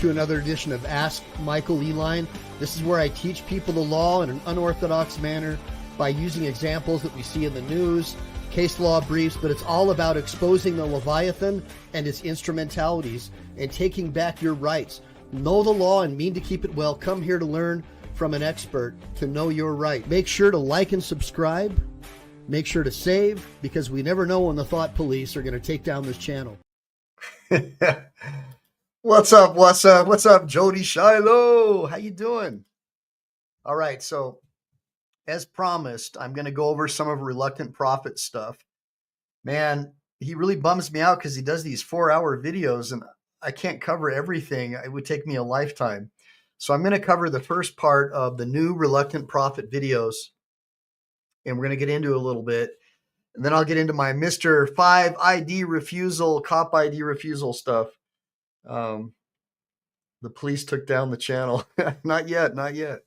to another edition of Ask Michael Eline. This is where I teach people the law in an unorthodox manner by using examples that we see in the news, case law briefs, but it's all about exposing the Leviathan and its instrumentalities and taking back your rights. Know the law and mean to keep it well. Come here to learn from an expert to know your right. Make sure to like and subscribe. Make sure to save, because we never know when the thought police are going to take down this channel. What's up, Jody Shiloh? How you doing? All right, so as promised, I'm going to go over some of Reluctant Prophet stuff. Man, he really bums me out because he does these 4-hour videos, and I can't cover everything. It would take me a lifetime. So I'm going to cover the first part of the new Reluctant Prophet videos, and we're going to get into it a little bit. And then I'll get into my Mr. 5 ID refusal, cop ID refusal stuff. The police took down the channel. Not yet. But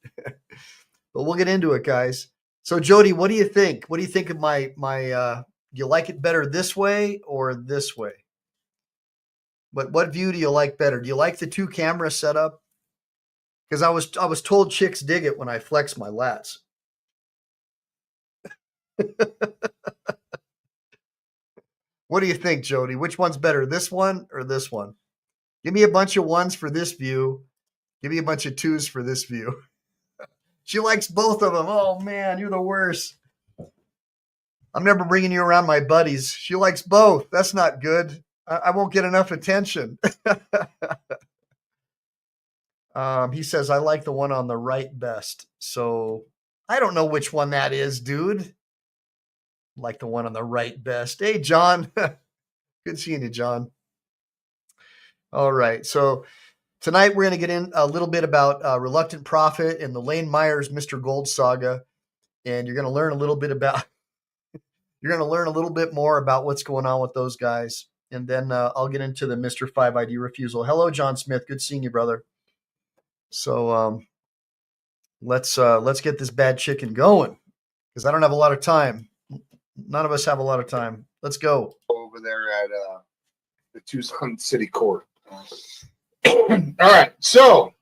we'll get into it, guys. So Jody, what do you think? What do you think of my do you like it better this way or this way? What view do you like better? Do you like the 2 camera setup? Because I was told chicks dig it when I flex my lats. What do you think, Jody? Which one's better, this one or this one? Give me a bunch of 1s for this view. Give me a bunch of 2s for this view. She likes both of them. Oh, man, you're the worst. I'm never bringing you around my buddies. She likes both. That's not good. I won't get enough attention. He says, I like the one on the right best. So I don't know which one that is, dude. Like the one on the right best. Hey, John. Good seeing you, John. All right. So tonight we're going to get in a little bit about Reluctant Prophet and the Lane Myers Mr. Gold saga. And you're going to learn a little bit more about what's going on with those guys. And then I'll get into the Mr. 5 ID refusal. Hello, John Smith. Good seeing you, brother. So let's get this bad chicken going, because I don't have a lot of time. None of us have a lot of time. Let's go. Over there at the Tucson City Court. All right, so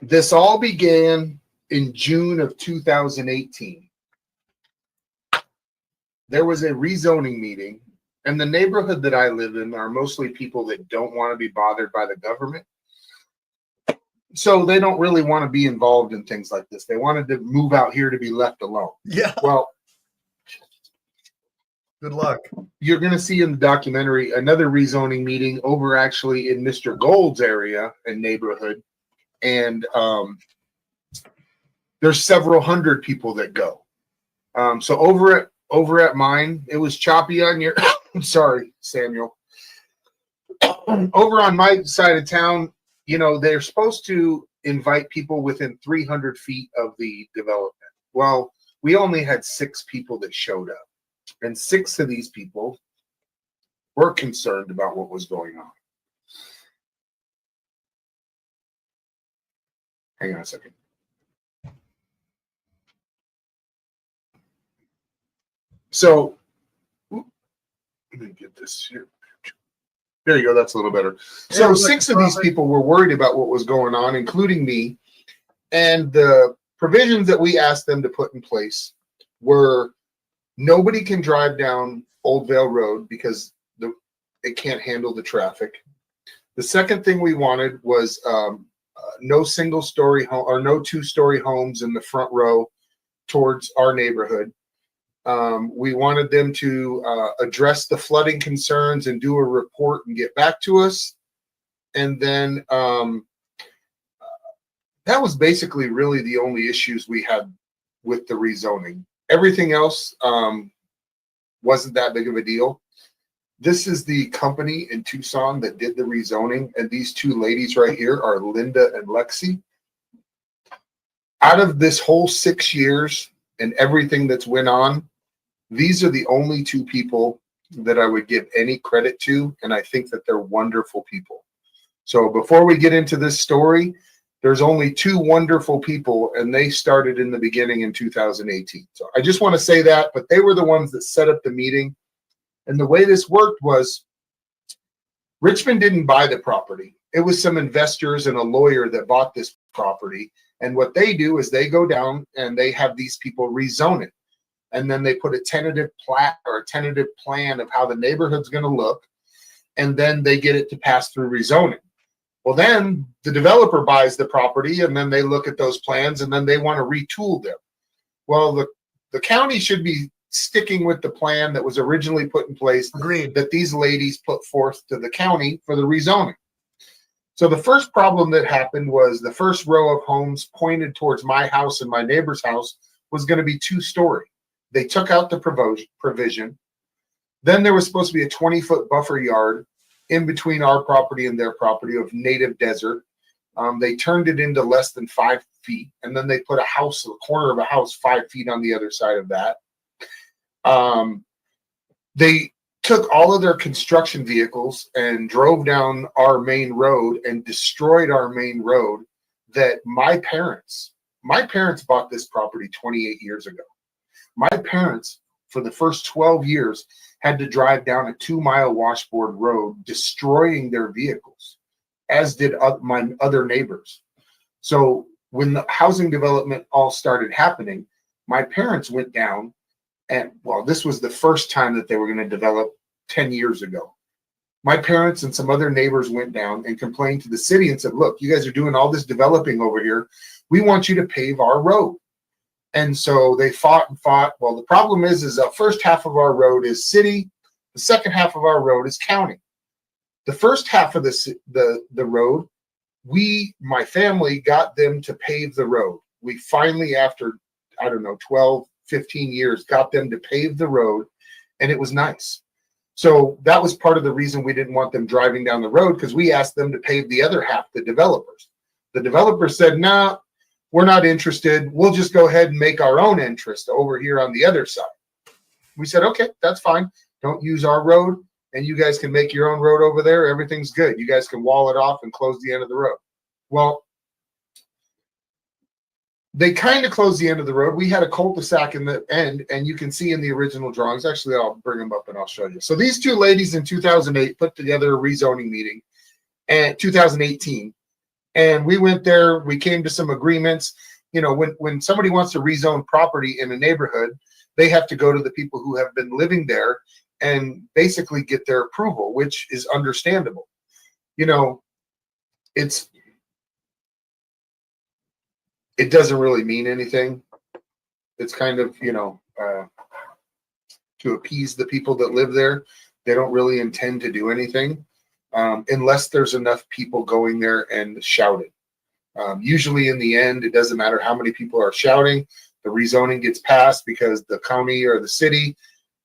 this all began in June of 2018. There was a rezoning meeting, and the neighborhood that I live in are mostly people that don't want to be bothered by the government. So they don't really want to be involved in things like this. They wanted to move out here to be left alone. Yeah. Well, good luck. You're going to see in the documentary another rezoning meeting over actually in Mr. Gold's area and neighborhood. And there's several hundred people that go. So over at mine, it was choppy on your, I'm sorry, Samuel. Over on my side of town, you know, they're supposed to invite people within 300 feet of the development. Well, we only had 6 people that showed up. And 6 of these people were concerned about what was going on. Hang on a second. So, let me get this here. There you go. That's a little better. So 6 of these people were worried about what was going on, including me. And the provisions that we asked them to put in place were nobody can drive down Old Vale Road because it can't handle the traffic. The second thing we wanted was no single-story home or no 2-story homes in the front row towards our neighborhood. We wanted them to address the flooding concerns and do a report and get back to us. And then that was basically really the only issues we had with the rezoning. Everything else wasn't that big of a deal. This is the company in Tucson that did the rezoning. And these 2 ladies right here are Linda and Lexi. Out of this whole 6 years and everything that's went on, these are the only 2 people that I would give any credit to, and I think that they're wonderful people. So before we get into this story, there's only 2 wonderful people, and they started in the beginning in 2018. So I just want to say that, but they were the ones that set up the meeting. And the way this worked was Richmond didn't buy the property. It was some investors and a lawyer that bought this property. And what they do is they go down and they have these people rezone it. And then they put a tentative plat or a tentative plan of how the neighborhood's going to look. And then they get it to pass through rezoning. Well, then the developer buys the property and then they look at those plans and then they want to retool them. Well, the county should be sticking with the plan that was originally put in place. Agreed. That these ladies put forth to the county for the rezoning. So the first problem that happened was the first row of homes pointed towards my house and my neighbor's house was going to be 2-story. They took out the provision. Then there was supposed to be a 20-foot buffer yard in between our property and their property of native desert. They turned it into less than 5 feet. And then they put a house, a corner of a house, 5 feet on the other side of that. They took all of their construction vehicles and drove down our main road and destroyed our main road that my parents bought this property 28 years ago. My parents, for the first 12 years, had to drive down a 2-mile washboard road, destroying their vehicles, as did my other neighbors. So when the housing development all started happening, my parents went down and, well, this was the first time that they were going to develop 10 years ago. My parents and some other neighbors went down and complained to the city and said, look, you guys are doing all this developing over here. We want you to pave our road. And so they fought and fought. Well, the problem is the first half of our road is city. The second half of our road is county. The first half of the road, my family got them to pave the road. We finally, after, 12, 15 years, got them to pave the road, and it was nice. So that was part of the reason we didn't want them driving down the road, because we asked them to pave the other half, the developers. The developers said, nah, we're not interested. We'll just go ahead and make our own interest over here on the other side. We said, okay, that's fine. Don't use our road, and you guys can make your own road over there. Everything's good. You guys can wall it off and close the end of the road. Well, they kind of closed the end of the road. We had a cul-de-sac in the end, and you can see in the original drawings. Actually, I'll bring them up and I'll show you. So these two ladies in 2008 put together a rezoning meeting in 2018. And we went there, we came to some agreements. You know, when somebody wants to rezone property in a neighborhood, they have to go to the people who have been living there and basically get their approval, which is understandable. You know, it doesn't really mean anything. It's kind of, to appease the people that live there. They don't really intend to do anything. Unless there's enough people going there and shouting. Usually in the end, it doesn't matter how many people are shouting. The rezoning gets passed because the county or the city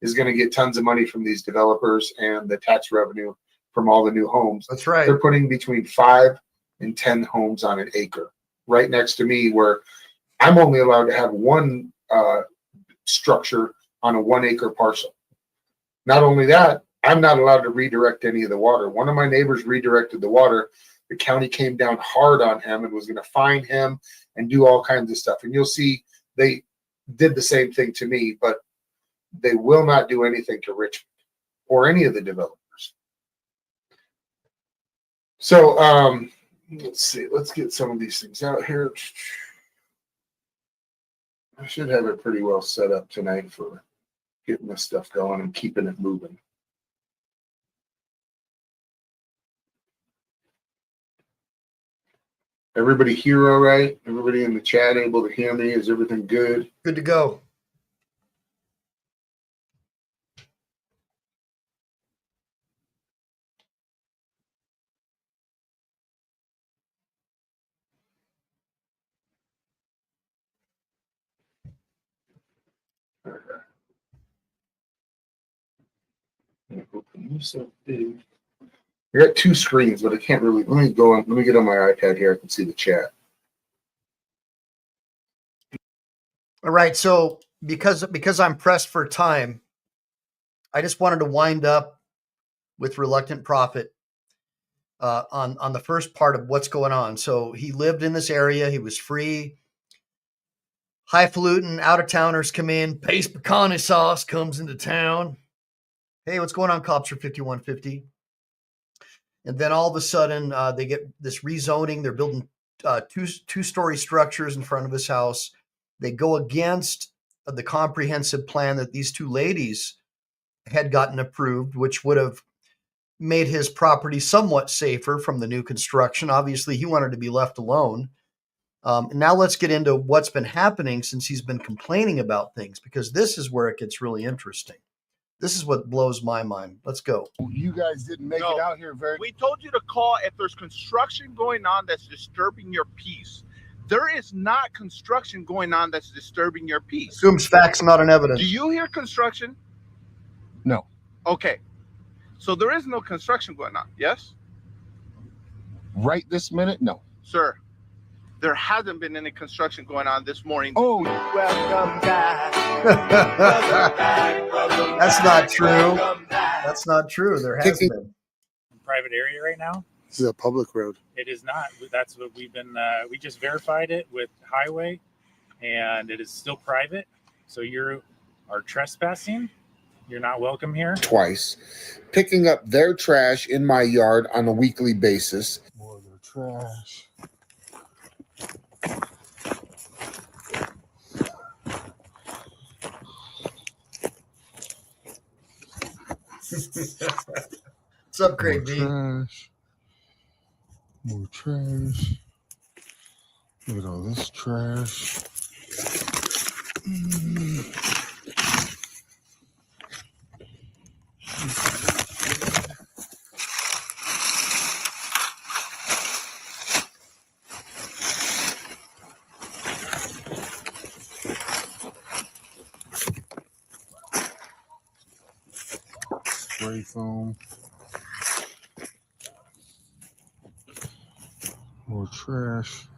is going to get tons of money from these developers and the tax revenue from all the new homes. That's right. They're putting between 5 and 10 homes on an acre right next to me, where I'm only allowed to have one structure on a 1-acre parcel. Not only that, I'm not allowed to redirect any of the water. One of my neighbors redirected the water. The county came down hard on him and was going to fine him and do all kinds of stuff. And you'll see they did the same thing to me, but they will not do anything to Richmond or any of the developers. So let's see. Let's get some of these things out here. I should have it pretty well set up tonight for getting this stuff going and keeping it moving. Everybody here all right? Everybody in the chat able to hear me? Is everything good? Good to go. Open this up, dude. I got 2 screens, but I can't really. Let me get on my iPad here. I can see the chat. All right. So because I'm pressed for time, I just wanted to wind up with Reluctant Prophet on the first part of what's going on. So he lived in this area. He was free. Highfalutin out of towners come in. Pace pecani sauce comes into town. Hey, what's going on, Cops are 5150? And then all of a sudden, they get this rezoning. They're building two-story structures in front of his house. They go against the comprehensive plan that these two ladies had gotten approved, which would have made his property somewhat safer from the new construction. Obviously, he wanted to be left alone. Now let's get into what's been happening since he's been complaining about things, because this is where it gets really interesting. This is what blows my mind. Let's go. You guys didn't make it out here very. We told you to call if there's construction going on that's disturbing your peace. There is not construction going on that's disturbing your peace. Assumes facts, not an evidence. Do you hear construction? No. Okay. So there is no construction going on, yes? Right this minute, no. Sir, there hasn't been any construction going on this morning. Oh, welcome back. That's not true. That's not true. There has been. Private area right now? this is a public road. It is not. That's what we've been, we just verified it with highway and it is still private. So you are trespassing. You're not welcome here. Twice, picking up their trash in my yard on a weekly basis. More of their trash. What's up, Craig B? Trash. More trash. Look at all this trash. Spray foam. More trash.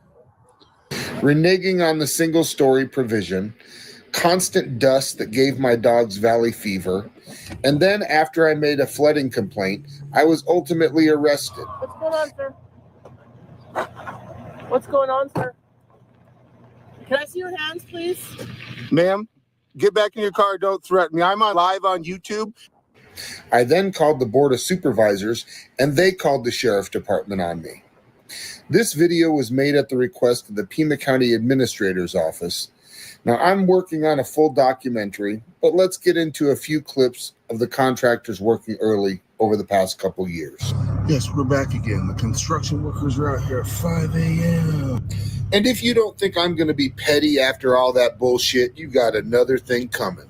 Reneging on the single-story provision, constant dust that gave my dogs valley fever, and then after I made a flooding complaint, I was ultimately arrested. What's going on, sir? What's going on, sir? Can I see your hands, please? Ma'am, get back in your car. Don't threaten me. I'm on live on YouTube. I then called the Board of Supervisors, and they called the Sheriff Department on me. This video was made at the request of the Pima County Administrator's Office. Now, I'm working on a full documentary, but let's get into a few clips of the contractors working early over the past couple years. Yes, we're back again. The construction workers are out here at 5 a.m. And if you don't think I'm going to be petty after all that bullshit, you got another thing coming.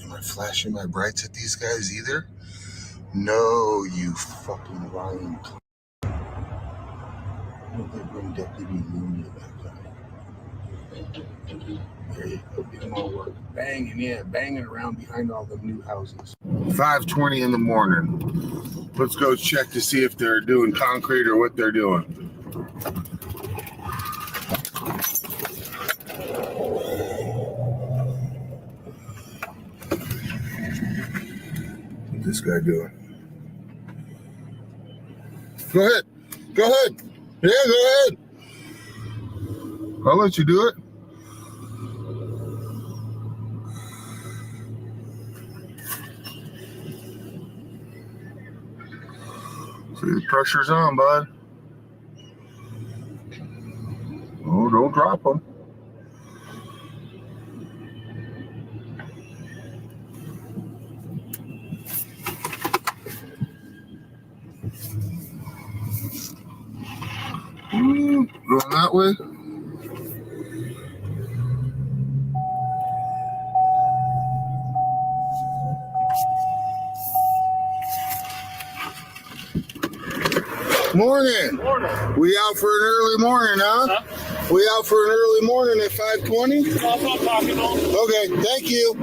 Am I flashing my brights at these guys either? No, you fucking lying. Look, they bring Deputy Mooney back up. There you go, get more work. Banging around behind all the new houses. 5:20 in the morning. Let's go check to see if they're doing concrete or what they're doing. What's this guy doing? Go ahead. Go ahead. Yeah, go ahead. I'll let you do it. See, the pressure's on, bud. Oh, don't drop them. Going that way. Morning. Morning. We out for an early morning, huh? We out for an early morning at 5:20? Okay, thank you.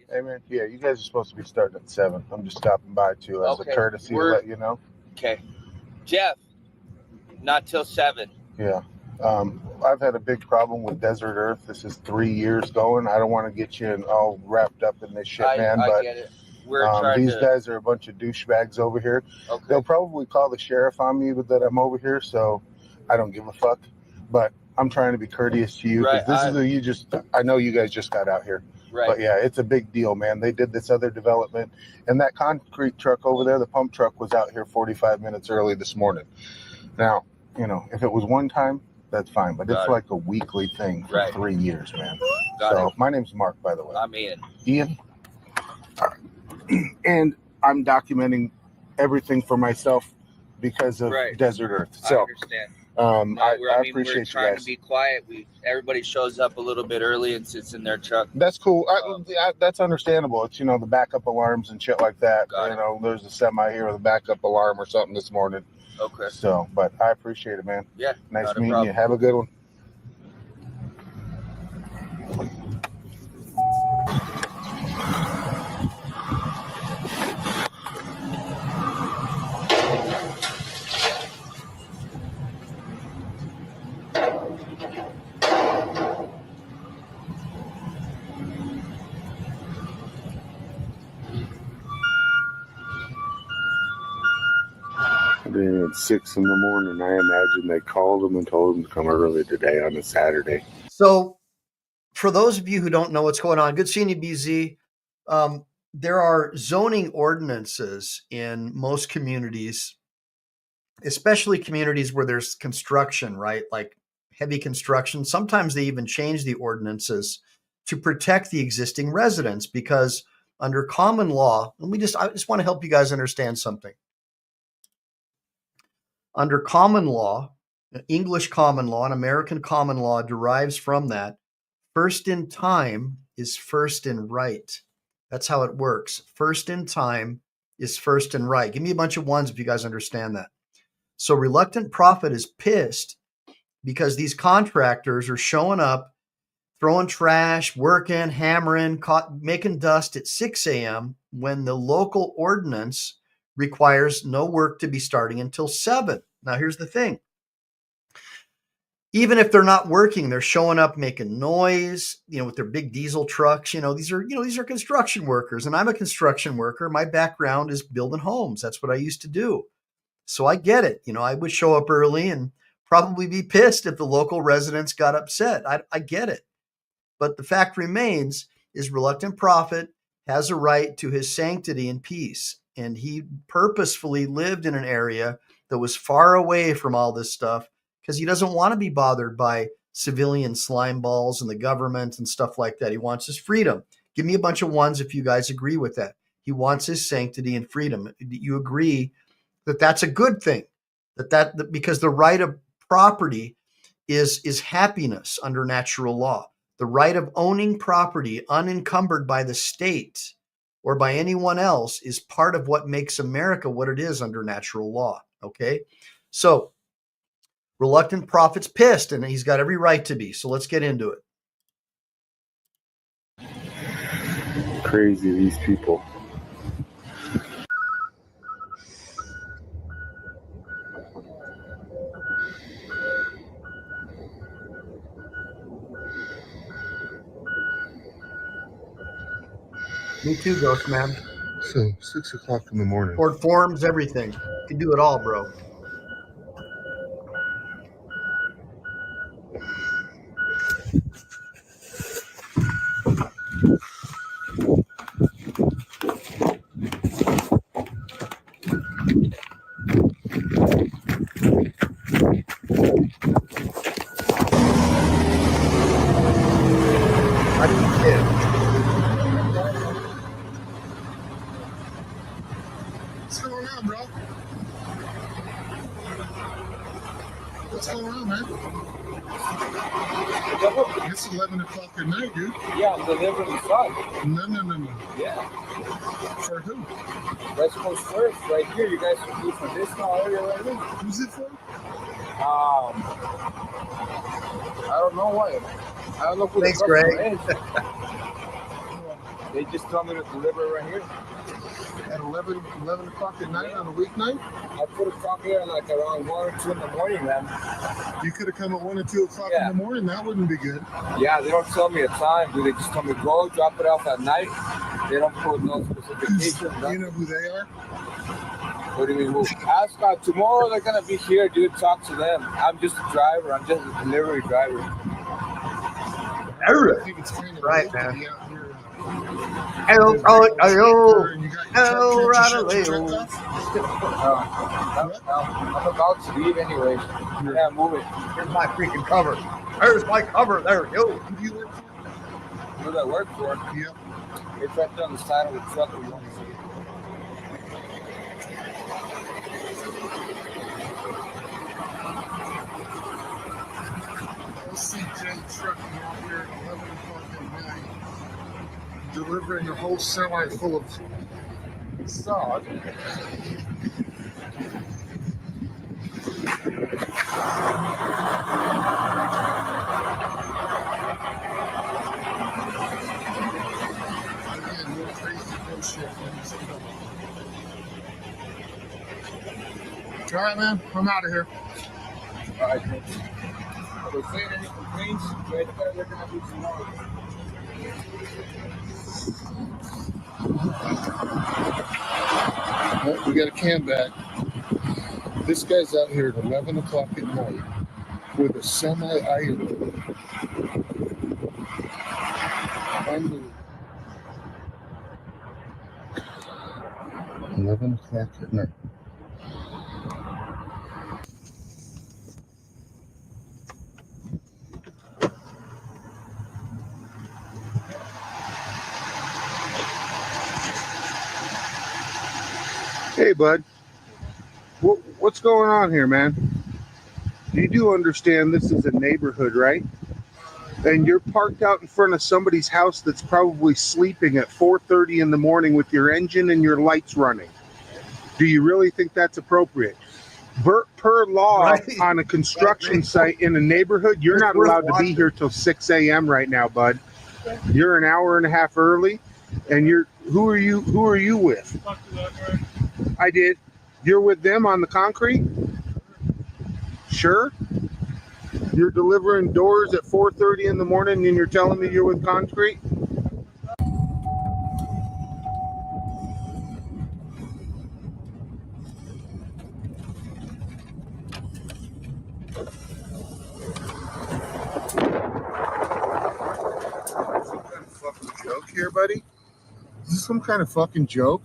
Hey, man, yeah, you guys are supposed to be starting at 7. I'm just stopping by, too, as a courtesy to let you know. Okay. Jeff, not till 7. Yeah. I've had a big problem with Desert Earth. This is 3 years going. I don't want to get you all wrapped up in this shit, man, I but get it. we're trying These to. guys are a bunch of douchebags over here. Okay. They'll probably call the sheriff on me that I'm over here, so I don't give a fuck. But I'm trying to be courteous to you because I know you guys just got out here. Right. But yeah, it's a big deal, man. They did this other development, and that concrete truck over there, the pump truck, was out here 45 minutes early this morning. Now, if it was one time, that's fine, but it's like a weekly thing for 3 years, man. So my name's Mark, by the way. I'm Ian. Ian? All right. And I'm documenting everything for myself because of Desert Earth. So I understand. I appreciate we're trying you guys. to be quiet. Everybody shows up a little bit early and sits in their truck. That's cool. That's understandable. It's the backup alarms and shit like that. There's a semi here with a backup alarm or something this morning. Okay. So, but I appreciate it, man. Yeah. Nice meeting you. Have a good one. It's 6 in the morning. I imagine they called them and told them to come early today on a Saturday. So, for those of you who don't know what's going on, good seeing you, BZ. There are zoning ordinances in most communities, especially communities where there's construction, right? Like heavy construction. Sometimes they even change the ordinances to protect the existing residents because under common law, and I just want to help you guys understand something. Under common law, English common law and American common law derives from that. First in time is first in right. That's how it works. First in time is first in right. Give me a bunch of ones if you guys understand that. So Reluctant Prophet is pissed because these contractors are showing up, throwing trash, working, hammering, making dust at 6 a.m. when the local ordinance requires no work to be starting until 7. Now, here's the thing. Even if they're not working, they're showing up making noise, with their big diesel trucks. These are construction workers, and I'm a construction worker. My background is building homes. That's what I used to do. So I get it. I would show up early and probably be pissed if the local residents got upset. I get it. But the fact remains is Reluctant Prophet has a right to his sanctity and peace. And he purposefully lived in an area that was far away from all this stuff because he doesn't want to be bothered by civilian slime balls and the government and stuff like that. He wants his freedom. Give me a bunch of ones if you guys agree with that. He wants his sanctity and freedom. You agree that that's a good thing, that because the right of property is happiness under natural law. The right of owning property unencumbered by the state or by anyone else is part of what makes America what it is under natural law. Okay. So Reluctant Prophet's pissed and he's got every right to be. So let's get into it. Crazy, these people. Me too, Ghost Man. So 6 o'clock in the morning. Board forms, everything. You can do it all, bro. How do you kid? What's going on, bro? What's going on, man? It's 11 o'clock at night, dude. Yeah, I'm delivering the sun. No. Yeah. For who? West Coast First, right here. You guys can do some discount area right here. Who's it for? I don't know what. I don't know who Thanks, the customer Greg. is. They just told me to deliver it right here. At 11 o'clock at night on a weeknight? I put it from here like around 1 or 2 in the morning, man. You could have come at 1 or 2 o'clock in the morning. That wouldn't be good. Yeah, they don't tell me a time. Do they just tell me go, drop it off at night? They don't put no specifications. You know who they are? What do you mean? Well, ask tomorrow they're gonna be here, dude. Talk to them. I'm just a driver. I'm just a delivery driver. I think it's kind of Right, late to man. be out here. Hello, And oh, you oh, got your hello, truck, can't you shut your right truck I'm about to leave anyway. Yeah, move it. Here's my freaking cover. There's my cover. There we go. Who do you work for? Who do I work for? Yep. It's right there on the side of the truck. We won't see it. I see Jay trucking out here at 11 o'clock at night, delivering a whole semi full of sod. Again, no crazy bullshit. All right, man. I'm out of here. All right, thanks. If we're saying any complaints, they're gonna be tomorrow. Well, we got a cam back. This guy's out here at 11 o'clock at night with a semi-idle. Unbelievable. 11 o'clock at night. Hey, bud. What's going on here, man? You do understand this is a neighborhood, right? And you're parked out in front of somebody's house that's probably sleeping at 4:30 in the morning with your engine and your lights running. Do you really think that's appropriate? Per law, Right. on a construction site in a neighborhood, you're It's not worth allowed to be watching. here till 6 a.m. right now, bud. You're an hour and a half early, and who are you with? I did. You're with them on the concrete? Sure. You're delivering doors at 4:30 in the morning and you're telling me you're with concrete? Some kind of fucking joke here, buddy? Is this some kind of fucking joke?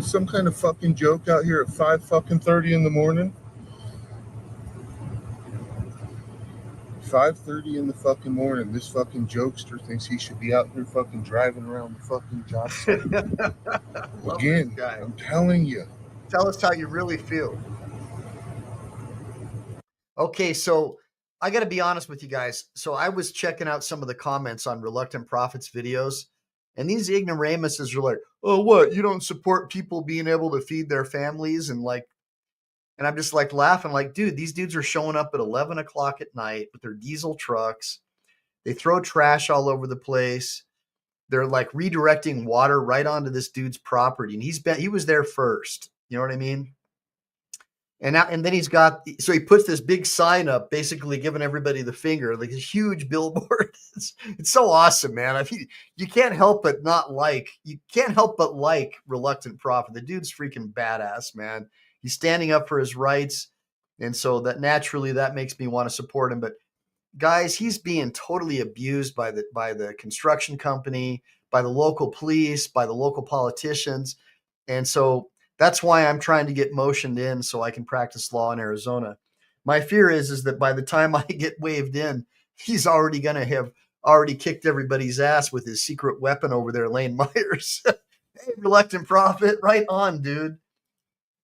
Some kind of fucking joke out here at 5:30 in the morning? 5:30 in the fucking morning. This fucking jokester thinks he should be out here fucking driving around the fucking job site. Love Again, this guy. I'm telling you. Tell us how you really feel. Okay, so I got to be honest with you guys. So I was checking out some of the comments on Reluctant Profits videos, and these ignoramuses are like, "Oh, what? You don't support people being able to feed their families?" And like, and I'm just like laughing, like, dude, these dudes are showing up at 11 o'clock at night with their diesel trucks. They throw trash all over the place. They're like redirecting water right onto this dude's property, and he was there first. You know what I mean? And then he's got, so he puts this big sign up, basically giving everybody the finger, like a huge billboard. It's so awesome, man. I mean, you can't help but like Reluctant Prophet. The dude's freaking badass, man. He's standing up for his rights, and so that naturally that makes me want to support him. But guys, he's being totally abused by the construction company, by the local police, by the local politicians, and so that's why I'm trying to get motioned in so I can practice law in Arizona. My fear is that by the time I get waved in, he's already going to have already kicked everybody's ass with his secret weapon over there, Lane Myers. Hey, Reluctant Prophet, right on, dude.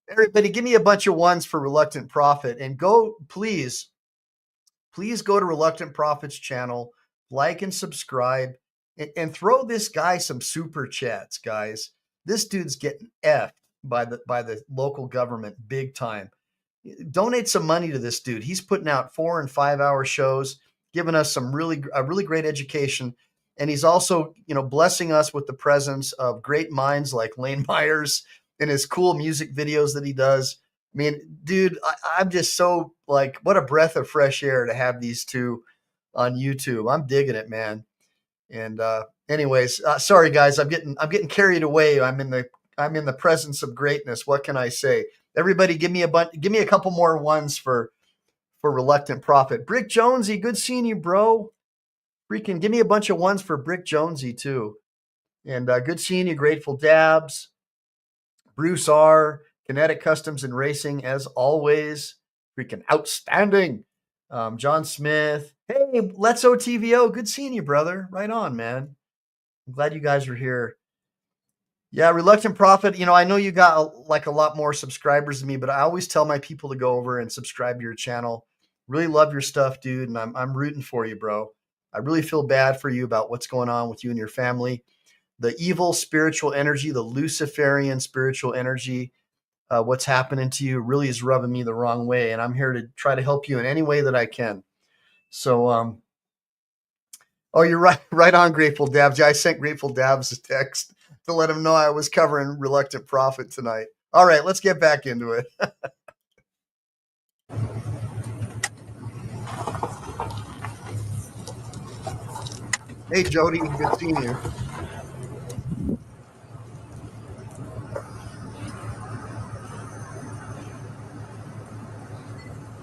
Everybody, give me a bunch of ones for Reluctant Prophet, and go, please go to Reluctant Prophet's channel, like and subscribe, and throw this guy some super chats, guys. This dude's getting effed by the local government big time. Donate some money to this dude. He's putting out 4 and 5 hour shows, giving us a really great education, and he's also, blessing us with the presence of great minds like Lane Myers and his cool music videos that he does. I mean, dude, I'm just so like, what a breath of fresh air to have these two on YouTube. I'm digging it, man. And anyways, sorry guys, I'm getting carried away. I'm in the presence of greatness. What can I say? Everybody, give me a couple more ones for Reluctant Prophet. Brick Jonesy, good seeing you, bro. Freaking give me a bunch of ones for Brick Jonesy too. And good seeing you, Grateful Dabs, Bruce R, Kinetic Customs and Racing, as always. Freaking outstanding. John Smith. Hey, Let's OTVO. Good seeing you, brother. Right on, man. I'm glad you guys are here. Yeah, Reluctant Prophet. I know you got a lot more subscribers than me, but I always tell my people to go over and subscribe to your channel. Really love your stuff, dude, and I'm rooting for you, bro. I really feel bad for you about what's going on with you and your family. The evil spiritual energy, the Luciferian spiritual energy, what's happening to you really is rubbing me the wrong way, and I'm here to try to help you in any way that I can. So, oh, you're right on, Grateful Dabs. Yeah, I sent Grateful Dabs a text to let him know I was covering Reluctant Prophet tonight. All right, let's get back into it. Hey, Jody, good seeing you.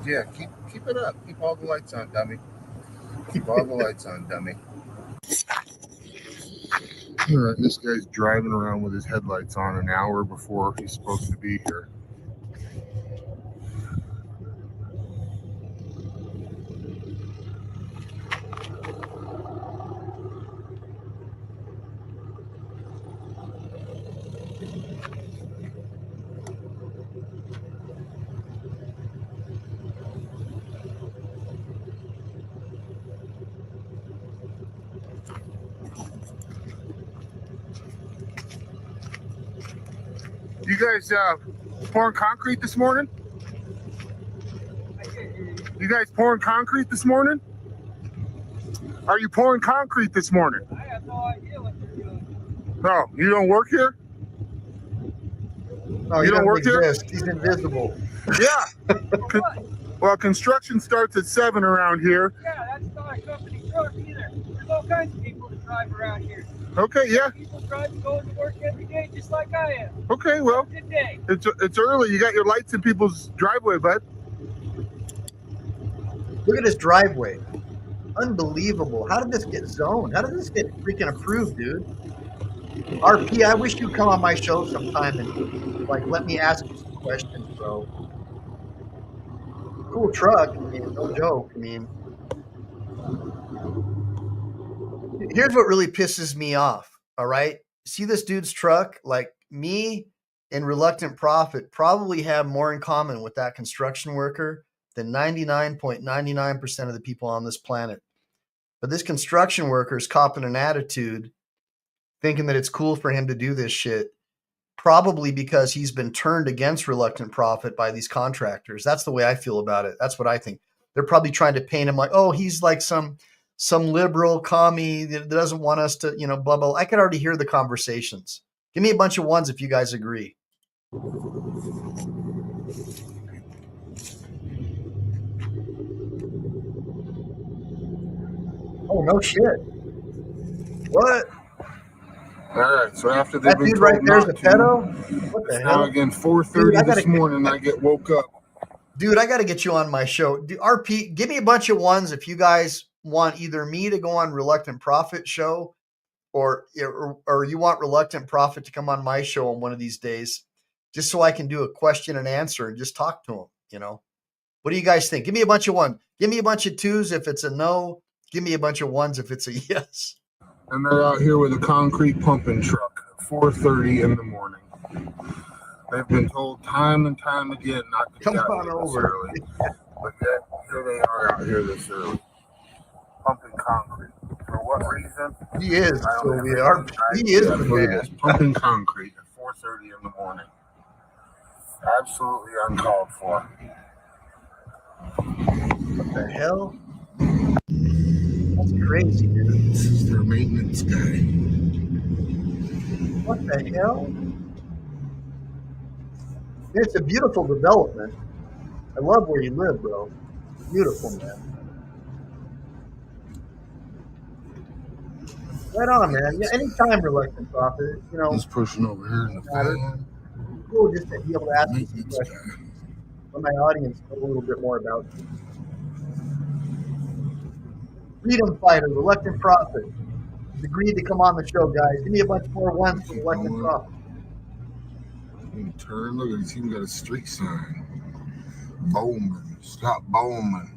Yeah, keep it up. Keep all the lights on, dummy. Keep all the lights on, dummy. All right, this guy's driving around with his headlights on an hour before he's supposed to be here. You guys pouring concrete this morning? You guys pouring concrete this morning? Are you pouring concrete this morning? I have no idea what they're doing. No, you don't work here? Oh, You don't work here? He's invisible. Yeah. Well, construction starts at 7 around here. Yeah, that's not a company truck either. There's all kinds of people that drive around here. Okay, yeah. People drive going to work every day just like I am. Okay, well, Good day. it's early. You got your lights in people's driveway, bud. Look at this driveway. Unbelievable. How did this get zoned? How did this get freaking approved, dude? RP, I wish you'd come on my show sometime and let me ask you some questions, bro. Cool truck. I mean, no joke. I mean, here's what really pisses me off. All right. See this dude's truck? Like, me and Reluctant Prophet probably have more in common with that construction worker than 99.99% of the people on this planet. But this construction worker is copping an attitude thinking that it's cool for him to do this shit, probably because he's been turned against Reluctant Prophet by these contractors. That's the way I feel about it. That's what I think. They're probably trying to paint him like, oh, he's like some liberal commie that doesn't want us to, blah, blah. I could already hear the conversations. Give me a bunch of ones if you guys agree. Oh, no shit. What? All right, so after they've that been dude told right there's a not to, pedo? What the hell? now again, 4:30 this morning, I get woke up. Dude, I got to get you on my show. RP, give me a bunch of ones if you guys want either me to go on Reluctant Prophet show or you want Reluctant Prophet to come on my show on one of these days, just so I can do a question and answer and just talk to him, What do you guys think? Give me a bunch of ones. Give me a bunch of twos if it's a no. Give me a bunch of ones if it's a yes. And they're out here with a concrete pumping truck at 4:30 in the morning. They've been told time and time again not to Come get on out over. this early. But yet, here they are out here this early. Pumping concrete. For what reason? He is. I don't So have we any are. idea. He is. Look at this. Pumping concrete at 4:30 in the morning. Absolutely uncalled for. What the hell? That's crazy, dude. This is their maintenance guy. What the hell? It's a beautiful development. I love where you live, bro. Beautiful, man. Right on, man. Yeah, anytime, reluctant prophet. You know, This person over here in the van. cool just to be able to ask you some Maintenance questions. guy. Let my audience know a little bit more about you. Freedom fighter, reluctant prophet. He's agreed to come on the show, guys. Give me a bunch more ones for Keep reluctant going. prophet. And turn. Look, he's even got a street sign. Bowman. Stop Bowman.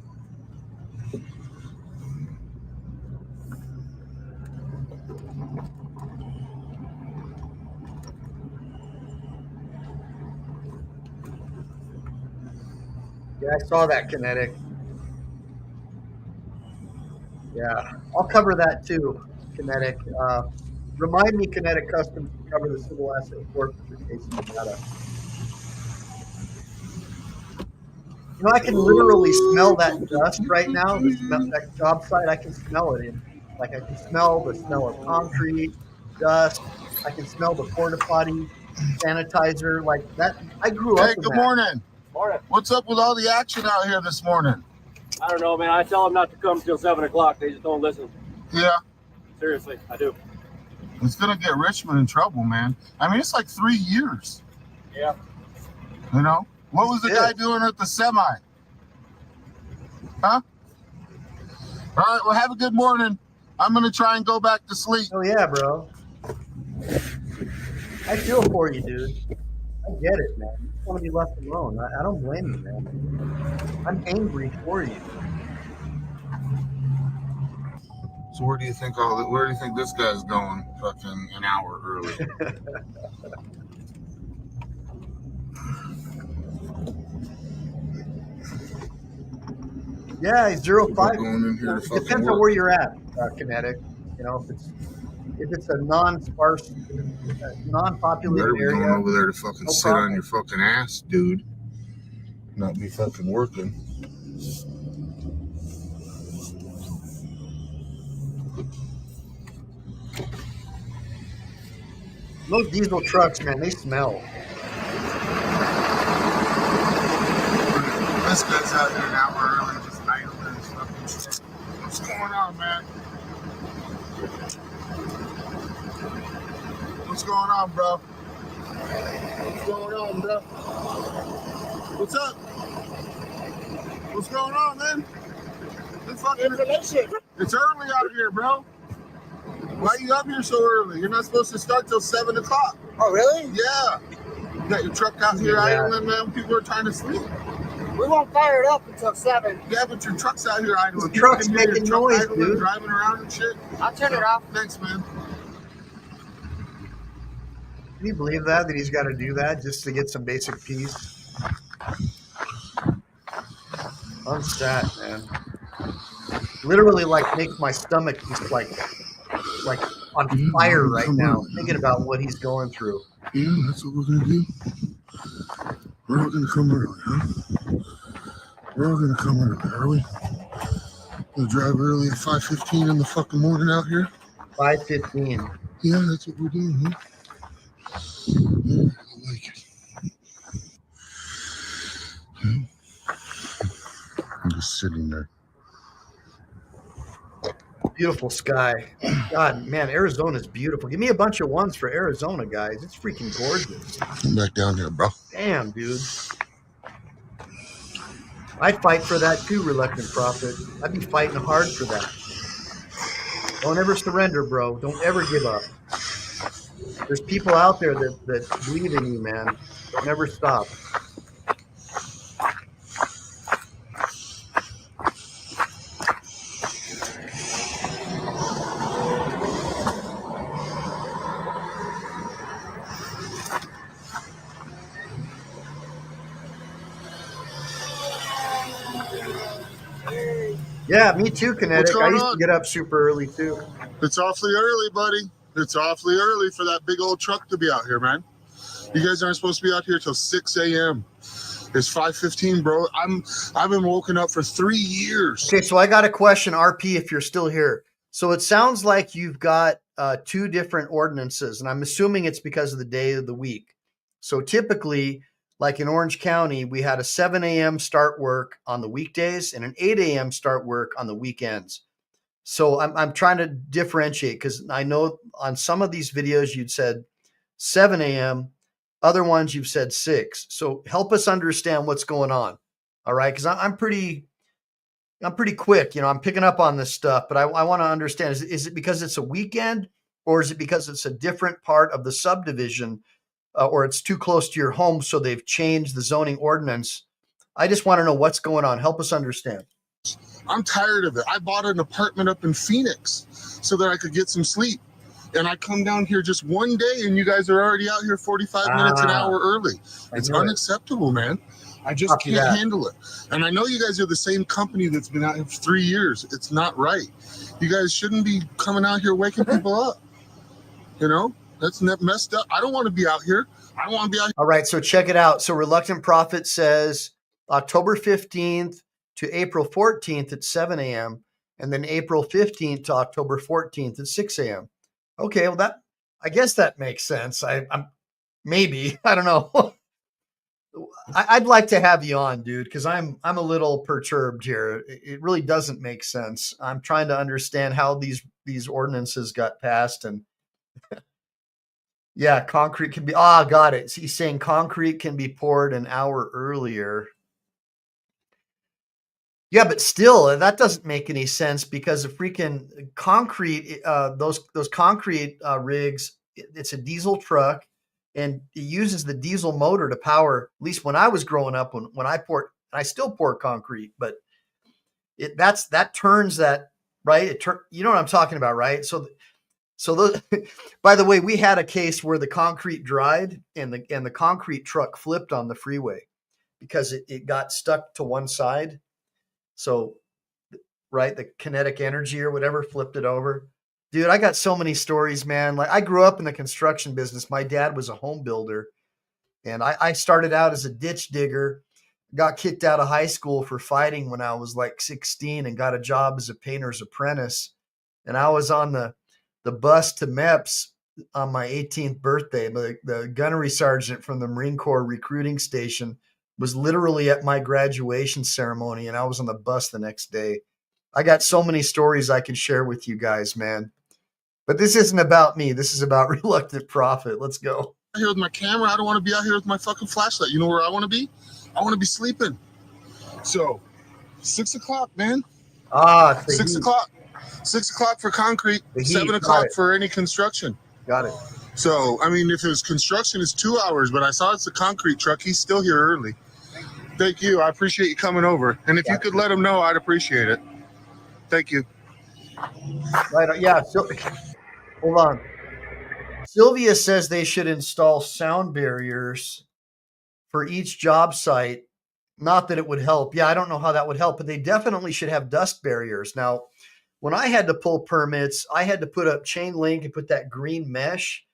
Yeah, I saw that, Kinetic. Yeah, I'll cover that too, Kinetic. Remind me, Kinetic Customs, to cover the civil asset forfeiture case in Nevada. You know, I can literally smell that dust right now. That job site, I can smell it. Like I can smell the smell of concrete, dust. I can smell the porta potty sanitizer. Like that, I grew up Hey, in good that. morning. Morning. What's up with all the action out here this morning? I don't know, man. I tell them not to come till 7 o'clock. They just don't listen. Yeah, Seriously, I do. it's gonna get Richmond in trouble, man. I mean, it's like 3 years. Yeah. You know, what was the guy doing at the semi? Huh? All right. Well, have a good morning. I'm gonna try and go back to sleep. Oh yeah, bro. I feel for you, dude. I get it, man. You just want to be left alone. I don't blame you, man. I'm angry for you. So where do you think where do you think this guy's going? Fucking an hour early. Yeah, 05. Going in here to fucking Depends on work. where you're at, Kinetic. You know, if it's a non-sparse, You non-populated better be going area, over there to fucking no sit problem. on your fucking ass, dude. Not be fucking working. Those diesel trucks, man, they smell. This guy's out here an hour early, just idling his fucking shit. What's going on, man? What's going on, bro? What's going on, bro? What's up? What's going on, man? It's early out here, bro. Why are you up here so early? You're not supposed to start till 7 o'clock. Oh, really? Yeah. You got your truck out here idling, man. People are trying to sleep. We won't fire it up until 7. Yeah, but your truck's out here idling. This truck's People can hear making your truck noise, idling, dude. driving around and shit. I'll turn it off. Thanks, man. Can you believe that he's got to do that just to get some basic peace? Unsat, man. Literally, like, makes my stomach just like on fire right now, thinking about what he's going through. Yeah, that's what we're gonna do. We're all gonna come early, huh? We're all gonna come early, are we? Gonna drive early at 5:15 in the fucking morning out here? 5:15. Yeah, that's what we're doing, huh? Yeah, I like it. Okay. I'm just sitting there. Beautiful sky. God, man, Arizona's beautiful. Give me a bunch of ones for Arizona, guys. It's freaking gorgeous. Come back down here, bro. Damn, dude. I'd fight for that too, reluctant prophet. I'd be fighting hard for that. Don't ever surrender, bro. Don't ever give up. There's people out there that believe in you, man. Don't ever stop. Yeah, me too, Kinetic. I used to get up super early too. It's awfully early, buddy. It's awfully early for that big old truck to be out here, man. You guys aren't supposed to be out here till 6 a.m. It's 5:15, bro. I've been woken up for 3 years. Okay, so I got a question, RP, if you're still here. So it sounds like you've got two different ordinances, and I'm assuming it's because of the day of the week. So typically, like in Orange County, we had a 7 a.m. start work on the weekdays and an 8 a.m. start work on the weekends. So I'm trying to differentiate because I know on some of these videos you'd said 7 a.m. Other ones you've said 6. So help us understand what's going on. All right, because I'm pretty quick. You know, I'm picking up on this stuff, but I want to understand: is it because it's a weekend, or is it because it's a different part of the subdivision, or it's too close to your home, so they've changed the zoning ordinance? I just want to know what's going on. Help us understand. I'm tired of it. I bought an apartment up in Phoenix so that I could get some sleep. And I come down here just one day and you guys are already out here 45 minutes an hour early. It's unacceptable, man. I just can't handle it. And I know you guys are the same company that's been out here for 3 years. It's not right. You guys shouldn't be coming out here waking people up. You know, that's messed up. I don't want to be out here. I don't want to be out here. All right, so check it out. So Reluctant Prophet says October 15th to April 14th at 7 a.m. and then April 15th to October 14th at 6 a.m. Okay, well I guess that makes sense. I'm maybe, I don't know. I'd like to have you on, dude, because I'm a little perturbed here. It really doesn't make sense. I'm trying to understand how these ordinances got passed. And yeah, concrete can be, got it. He's saying concrete can be poured an hour earlier. Yeah, but still, that doesn't make any sense because the freaking concrete, those concrete rigs, it's a diesel truck, and it uses the diesel motor to power. At least when I was growing up, when I poured, I still pour concrete, but that turns that, right. You know what I'm talking about, right? So those. By the way, we had a case where the concrete dried and the concrete truck flipped on the freeway because it got stuck to one side. So, right, the kinetic energy or whatever flipped it over. Dude, I got so many stories, man. Like, I grew up in the construction business. My dad was a home builder, and I started out as a ditch digger, got kicked out of high school for fighting when I was like 16 and got a job as a painter's apprentice. And I was on the bus to MEPS on my 18th birthday. The gunnery sergeant from the Marine Corps recruiting station was literally at my graduation ceremony, and I was on the bus the next day. I got so many stories I can share with you guys, man. But this isn't about me. This is about Reluctant Prophet. Let's go. Here with my camera. I don't want to be out here with my fucking flashlight. You know where I want to be? I want to be sleeping. So, 6 o'clock, man. 6 o'clock. 6 o'clock for concrete. 7 o'clock for any construction. Got it. So, I mean, if it's construction, it's 2 hours, but I saw it's a concrete truck. He's still here early. Thank you. I appreciate you coming over. And if you could let him know, I'd appreciate it. Thank you. Right. Yeah. So, hold on. Sylvia says they should install sound barriers for each job site. Not that it would help. Yeah, I don't know how that would help, but they definitely should have dust barriers. Now, when I had to pull permits, I had to put up chain link and put that green mesh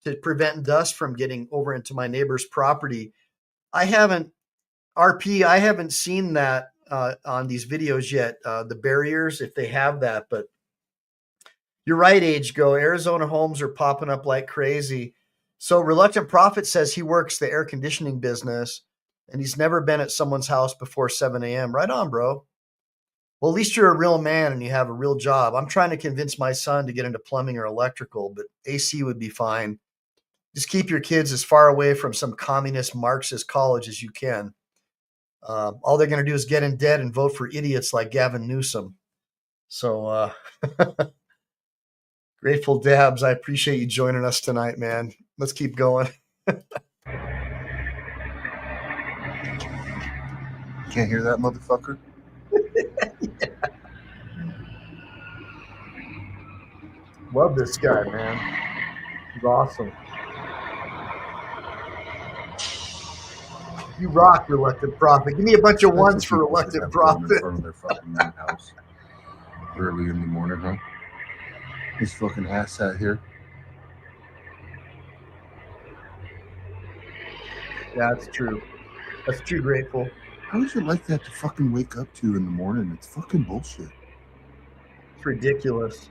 to prevent dust from getting over into my neighbor's property. I haven't seen that on these videos yet, the barriers, if they have that. But you're right, Age Go. Arizona homes are popping up like crazy. So Reluctant Prophet says he works the air conditioning business, and he's never been at someone's house before 7 a.m. Right on, bro. Well, at least you're a real man and you have a real job. I'm trying to convince my son to get into plumbing or electrical, but AC would be fine. Just keep your kids as far away from some communist Marxist college as you can. All they're going to do is get in debt and vote for idiots like Gavin Newsom. So, Grateful Dabs, I appreciate you joining us tonight, man. Let's keep going. Can't hear that, motherfucker? Yeah. Love this guy, man. He's awesome. You rock, Reluctant Prophet. Give me a bunch of ones for Reluctant Prophet. In front of their fucking new house early in the morning, huh? This fucking asshat here. Yeah, that's true. That's true, Grateful. How is it like that to fucking wake up to in the morning? It's fucking bullshit. It's ridiculous.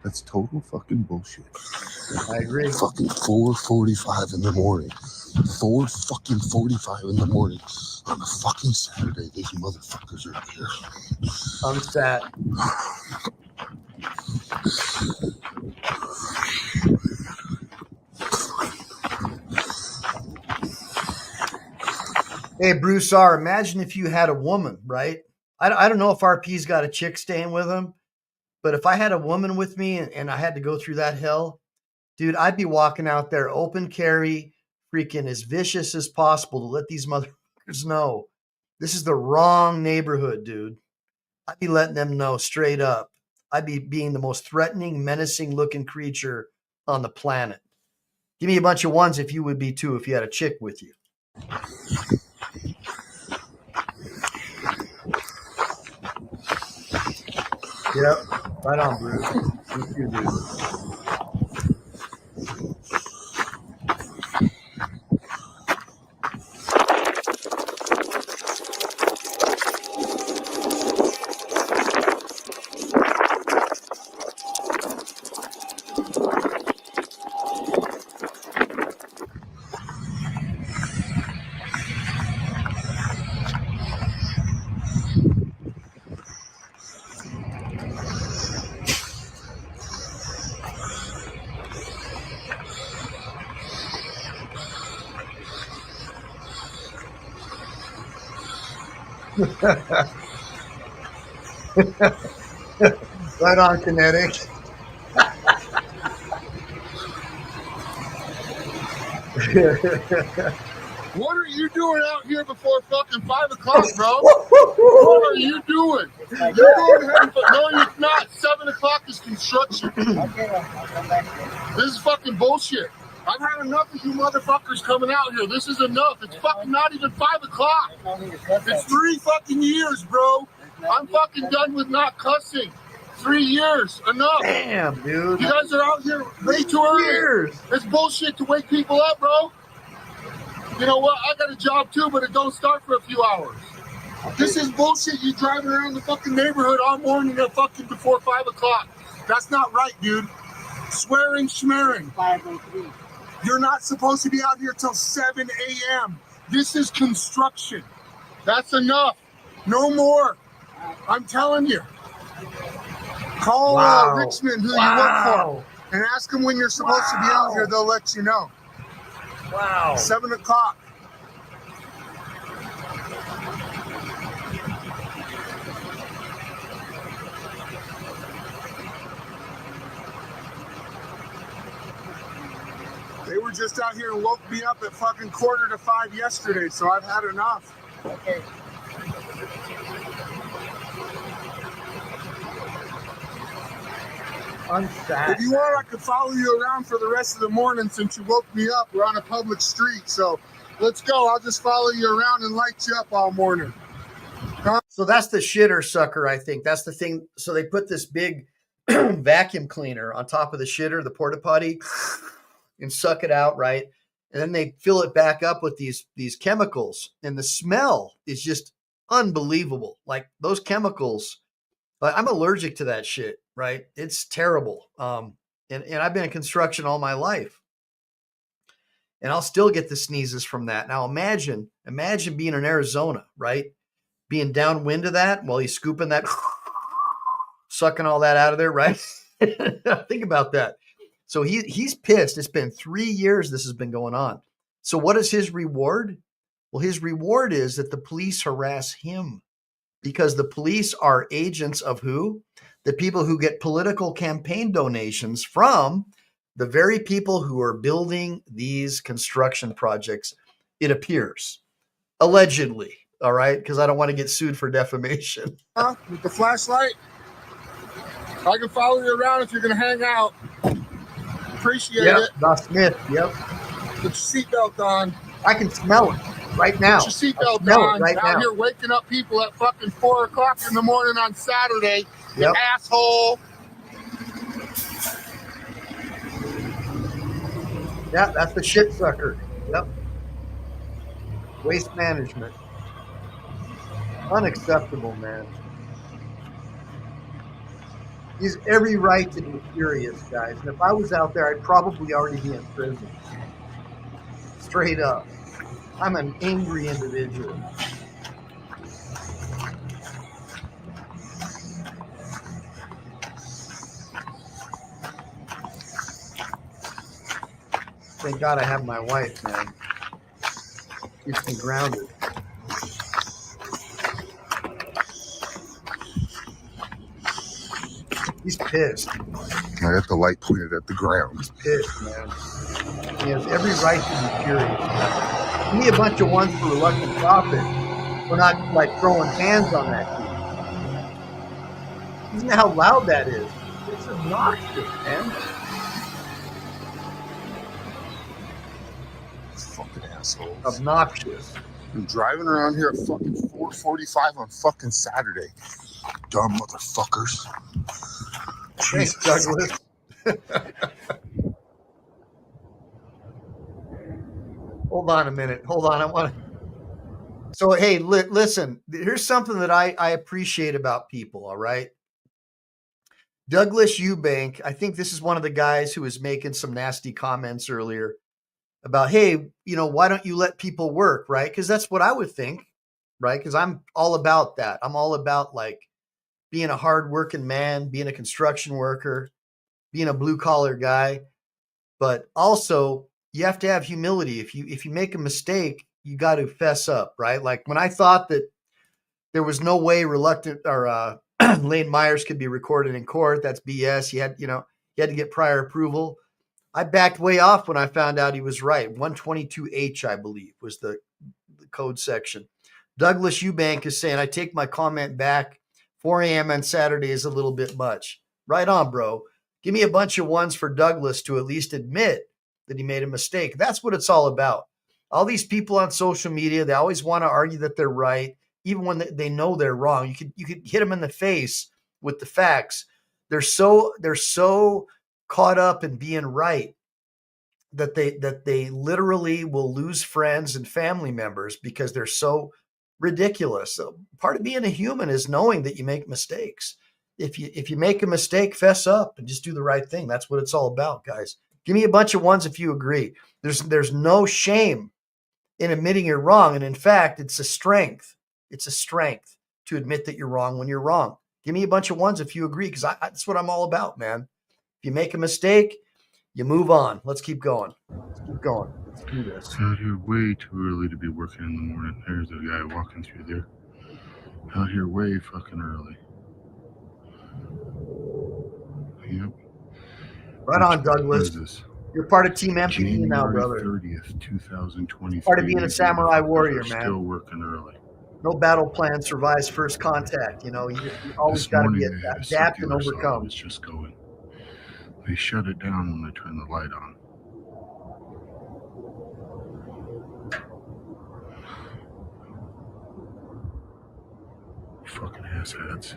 That's total fucking bullshit. I agree. Fucking 4:45 in the morning. 4:45 in the morning on a fucking Saturday. These motherfuckers are here. Unsat. Hey, Bruce R., imagine if you had a woman, right? I don't know if RP's got a chick staying with him, but if I had a woman with me and I had to go through that hell, dude, I'd be walking out there open carry, freaking as vicious as possible to let these motherfuckers know this is the wrong neighborhood, dude. I'd be letting them know straight up. I'd be being the most threatening, menacing looking creature on the planet. Give me a bunch of ones if you would be too, if you had a chick with you. Yep. Right on, Bruce. Me too, dude. Right on, Kinetic. What are you doing out here before fucking 5 o'clock, bro? What are you doing? You're going ahead, but no, you're not. 7 o'clock is construction. Okay, I'll come back here. This is fucking bullshit. I've had enough of you motherfuckers coming out here. This is enough. It's fucking not even 5 o'clock. It's 3 fucking years, bro. I'm fucking done with not cussing. 3 years. Enough. Damn, dude. You guys are out here way too early. It's bullshit to wake people up, bro. You know what? I got a job too, but it don't start for a few hours. This is bullshit. You driving around the fucking neighborhood all morning at fucking before 5 o'clock. That's not right, dude. Swearing, schmearing. 5:03. You're not supposed to be out here till 7 a.m. This is construction. That's enough. No more. I'm telling you. Call Richmond, who you work for, and ask them when you're supposed to be out here. They'll let you know. Wow. 7 o'clock. They were just out here and woke me up at fucking 4:45 yesterday, so I've had enough. Okay. Unsat. If you want, I could follow you around for the rest of the morning since you woke me up. We're on a public street, so let's go. I'll just follow you around and light you up all morning. So that's the shitter sucker, I think. That's the thing. So they put this big vacuum cleaner on top of the shitter, the porta potty, and suck it out, right? And then they fill it back up with these chemicals. And the smell is just unbelievable. Like those chemicals, like I'm allergic to that shit, right? It's terrible. And I've been in construction all my life. And I'll still get the sneezes from that. Now imagine being in Arizona, right? Being downwind of that while he's scooping that, sucking all that out of there, right? Think about that. So he's pissed. It's been 3 years this has been going on. So what is his reward? Well, his reward is that the police harass him because the police are agents of who? The people who get political campaign donations from the very people who are building these construction projects, it appears. Allegedly, all right? Because I don't want to get sued for defamation. With the flashlight, I can follow you around if you're going to hang out. Appreciate it. Doc Smith, yep. Put your seatbelt on. I can smell it right now. Put your seatbelt smell it on. right Out now. here waking up people at fucking 4 o'clock in the morning on Saturday. You Yep. asshole. Yeah, that's the shit sucker. Yep. Waste management. Unacceptable, man. He has every right to be furious, guys. And if I was out there, I'd probably already be in prison. Straight up. I'm an angry individual. Thank God I have my wife, man. Keeps me grounded. He's pissed. I got the light pointed at the ground. He's pissed, man. He has every right to be furious. Give me a bunch of ones for reluctant profit. We're not like throwing hands on that dude. Isn't that how loud that is? It's obnoxious, man. Fucking assholes. Obnoxious. I'm driving around here at fucking 4:45 on fucking Saturday. Dumb motherfuckers. Thanks, Jesus. Douglas. Hold on a minute. Hold on. I want to. So, hey, listen, here's something that I appreciate about people, all right? Douglas Eubank, I think this is one of the guys who was making some nasty comments earlier about, hey, why don't you let people work, right? Because that's what I would think, right? Because I'm all about that. I'm all about like being a hardworking man, being a construction worker, being a blue collar guy. But also, you have to have humility. If you make a mistake, you got to fess up, right? Like when I thought that there was no way reluctant or Lane Myers could be recorded in court, that's BS. He had to get prior approval. I backed way off when I found out he was right. 122H, I believe, was the code section. Douglas Eubank is saying, I take my comment back. 4 a.m. on Saturday is a little bit much. Right on, bro. Give me a bunch of ones for Douglas to at least admit that he made a mistake. That's what it's all about. All these people on social media, they always want to argue that they're right, even when they know they're wrong. You could hit them in the face with the facts. They're so caught up in being right that they literally will lose friends and family members because they're so ridiculous. So part of being a human is knowing that you make mistakes. If you make a mistake, fess up and just do the right thing. That's what it's all about, guys. Give me a bunch of ones if you agree. There's no shame in admitting you're wrong. And in fact, it's a strength. It's a strength to admit that you're wrong when you're wrong. Give me a bunch of ones if you agree, because that's what I'm all about, man. If you make a mistake, you move on. Let's keep going. Let's keep going. Let's do this. Out here way too early to be working in the morning. There's a guy walking through there. Out here way fucking early. Yep. Right on, Douglas. You're part of Team MPP now, brother. January 30th, 2023. Part of being a samurai warrior, man. Still working early. No battle plan survives first contact. You always got to be adapt and overcome. It's just going. They shut it down when they turn the light on. Fucking assheads.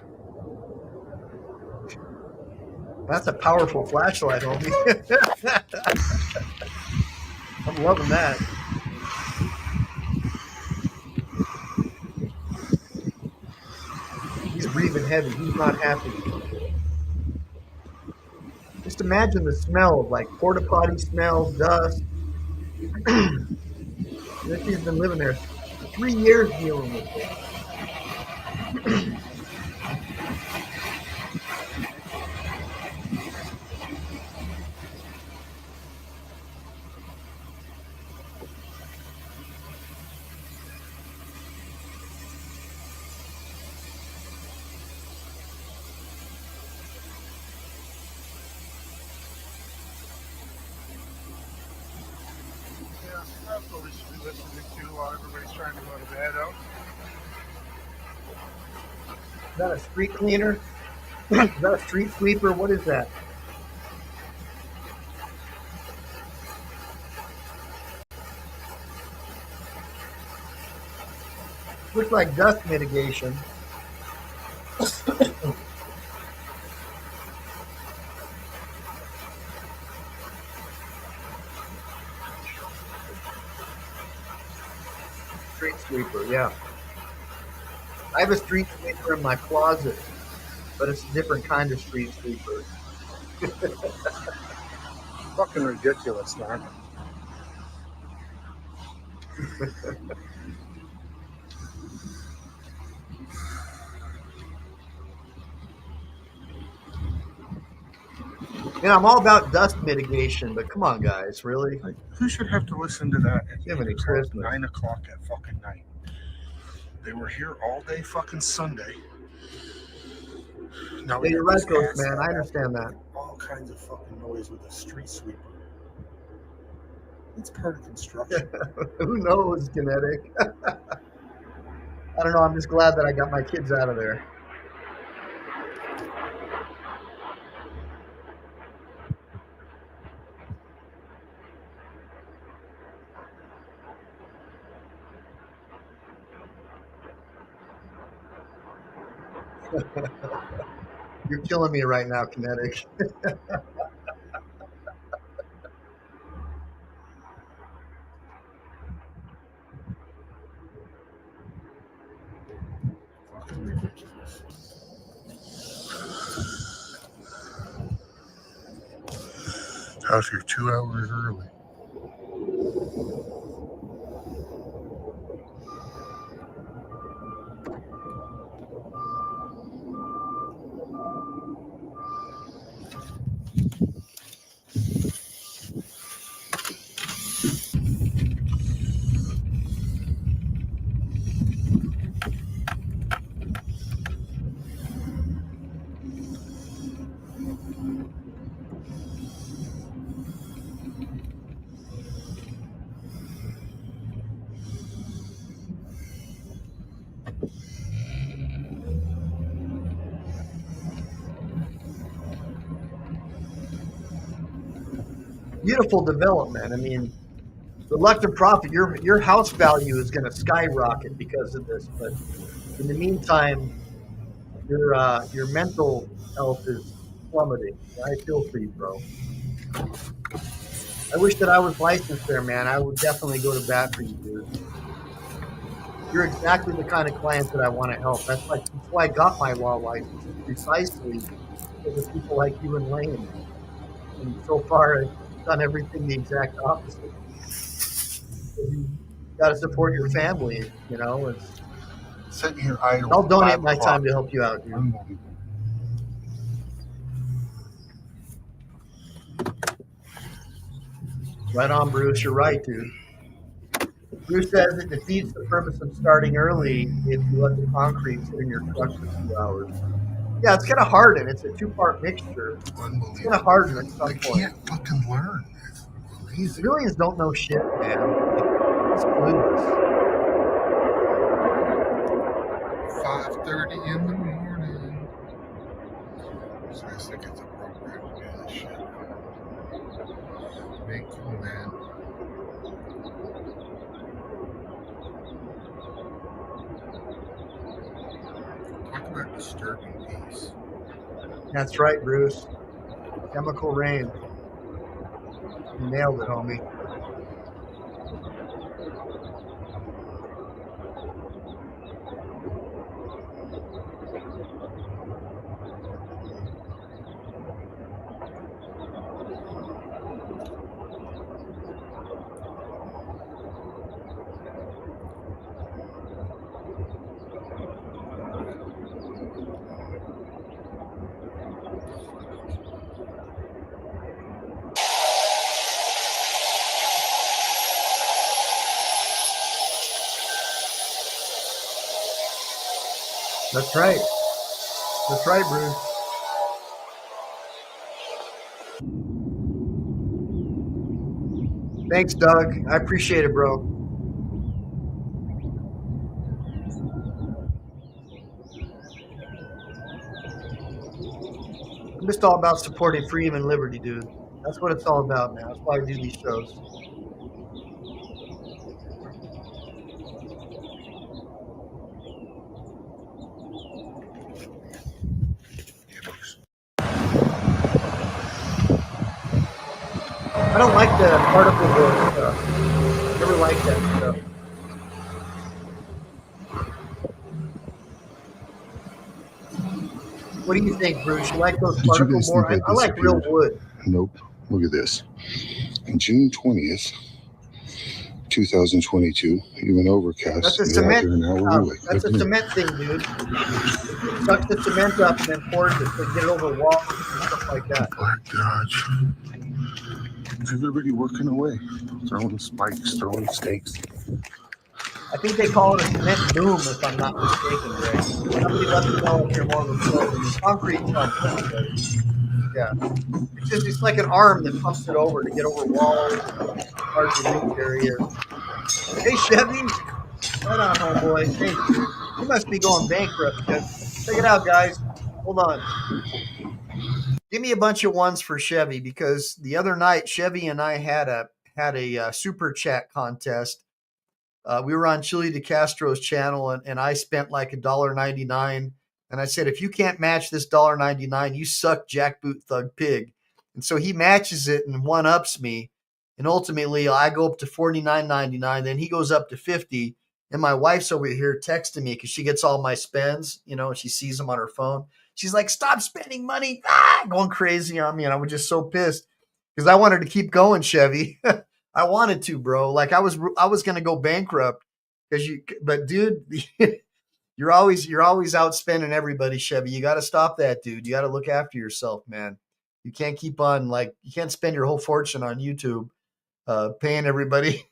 That's a powerful flashlight, homie. I'm loving that. He's breathing heavy. He's not happy. Just imagine the smell of like porta potty smell, dust. This dude's been living there 3 years dealing with it. That's what we should be listening to while everybody's trying to go to bed out. Is that a street cleaner? Is that a street sweeper? What is that? Looks like dust mitigation. Street sweeper, yeah. I have a street sweeper in my closet. but it's a different kind of street sweeper. Fucking ridiculous, man. Yeah, I'm all about dust mitigation, but come on, guys, really? Like, who should have to listen to that at Jiminy 8 o'clock, Christmas. 9 o'clock at fucking night? They were here all day fucking Sunday. Now Yeah, you're right, this Ghost ass Man. I out understand there that. making all kinds of fucking noise with a street sweeper. It's part of construction. Who knows, Kinetic? I don't know. I'm just glad that I got my kids out of there. You're killing me right now, Kinetic. Fucking ridiculous. I was here 2 hours early. Beautiful development. I mean, reluctant profit. Your house value is going to skyrocket because of this. But in the meantime, your mental health is plummeting. I feel for you, bro. I wish that I was licensed there, man. I would definitely go to bat for you, dude. You're exactly the kind of client that I want to help. That's why I got my law license, precisely because of people like you and Lane. And so far, I've done everything the exact opposite. You got to support your family, you know. It's, Sitting here idle. I'll donate 5 my o'clock. time to help you out, dude. Unbelievable. Right on, Bruce. You're right, dude. Bruce says it defeats the purpose of starting early if you let the concrete sit in your truck for 2 hours. Yeah, it's going to harden. It's a 2-part mixture. It's going to harden at some I point. can't fucking learn. It's amazing. Civilians don't know shit, man. It's clueless. 5:30 in the morning. So I think it's appropriate to do this shit. Ain't cool, man. Talk about disturbing peace. That's right, Bruce. Chemical rain. You nailed it, homie. That's right. That's right, Bruce. Thanks, Doug. I appreciate it, bro. I'm just all about supporting freedom and liberty, dude. That's what it's all about, man. That's why I do these shows. I don't like the particle board stuff. Never liked that stuff. What do you think, Bruce? You like those Did you particle guys board? think I like real disappeared? wood. Nope. Look at this. On June 20th, 2022, even overcast. That's a Get out cement. there an hour early. That's a cement thing, dude. It sucks the cement up and then pours it to get it over walls and stuff like that. Black Dodge. Everybody working away, throwing spikes, throwing stakes. I think they call it a cement boom, if I'm not mistaken, Greg. Somebody let me know if you're more of a pro than me. Concrete pump. Yeah. It's like an arm that pumps it over to get over walls, hard to reach areas. Hey, Chevy. Right on, homeboy. Hey, you must be going bankrupt, Chevy. Check it out, guys. Hold on. Give me a bunch of ones for Chevy, because the other night Chevy and I had a super chat contest. We were on Chili DeCastro's channel, and I spent like $1.99, and I said, if you can't match this $1.99, you suck, jackboot thug pig. And so he matches it and one ups me, and ultimately I go up to $49.99. Then he goes up to $50, and my wife's over here texting me because she gets all my spends, and she sees them on her phone. She's like, stop spending money, going crazy on me. And I was just so pissed because I wanted to keep going, Chevy. I wanted to, bro. Like I was going to go bankrupt but dude, you're always outspending everybody, Chevy. You got to stop that, dude. You got to look after yourself, man. You can't keep on you can't spend your whole fortune on YouTube, paying everybody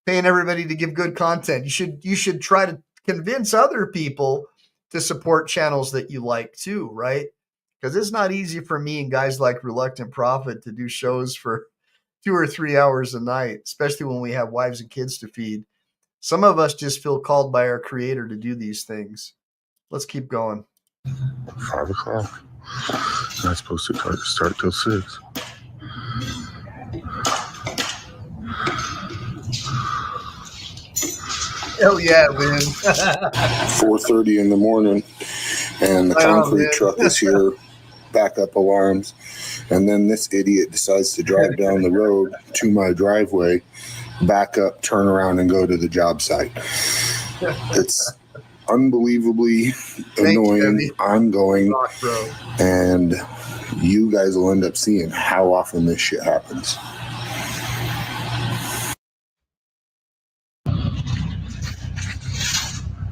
to give good content. You should try to convince other people to support channels that you like too, right? Because it's not easy for me and guys like Reluctant Prophet to do shows for 2 or 3 hours a night, especially when we have wives and kids to feed. Some of us just feel called by our creator to do these things. Let's keep going. 5 o'clock. Not supposed to start till 6. Hell yeah, man. 4:30 in the morning, and the concrete truck is here, backup alarms, and then this idiot decides to drive down the road to my driveway, back up, turn around, and go to the job site. It's unbelievably annoying. I'm going, and you guys will end up seeing how often this shit happens.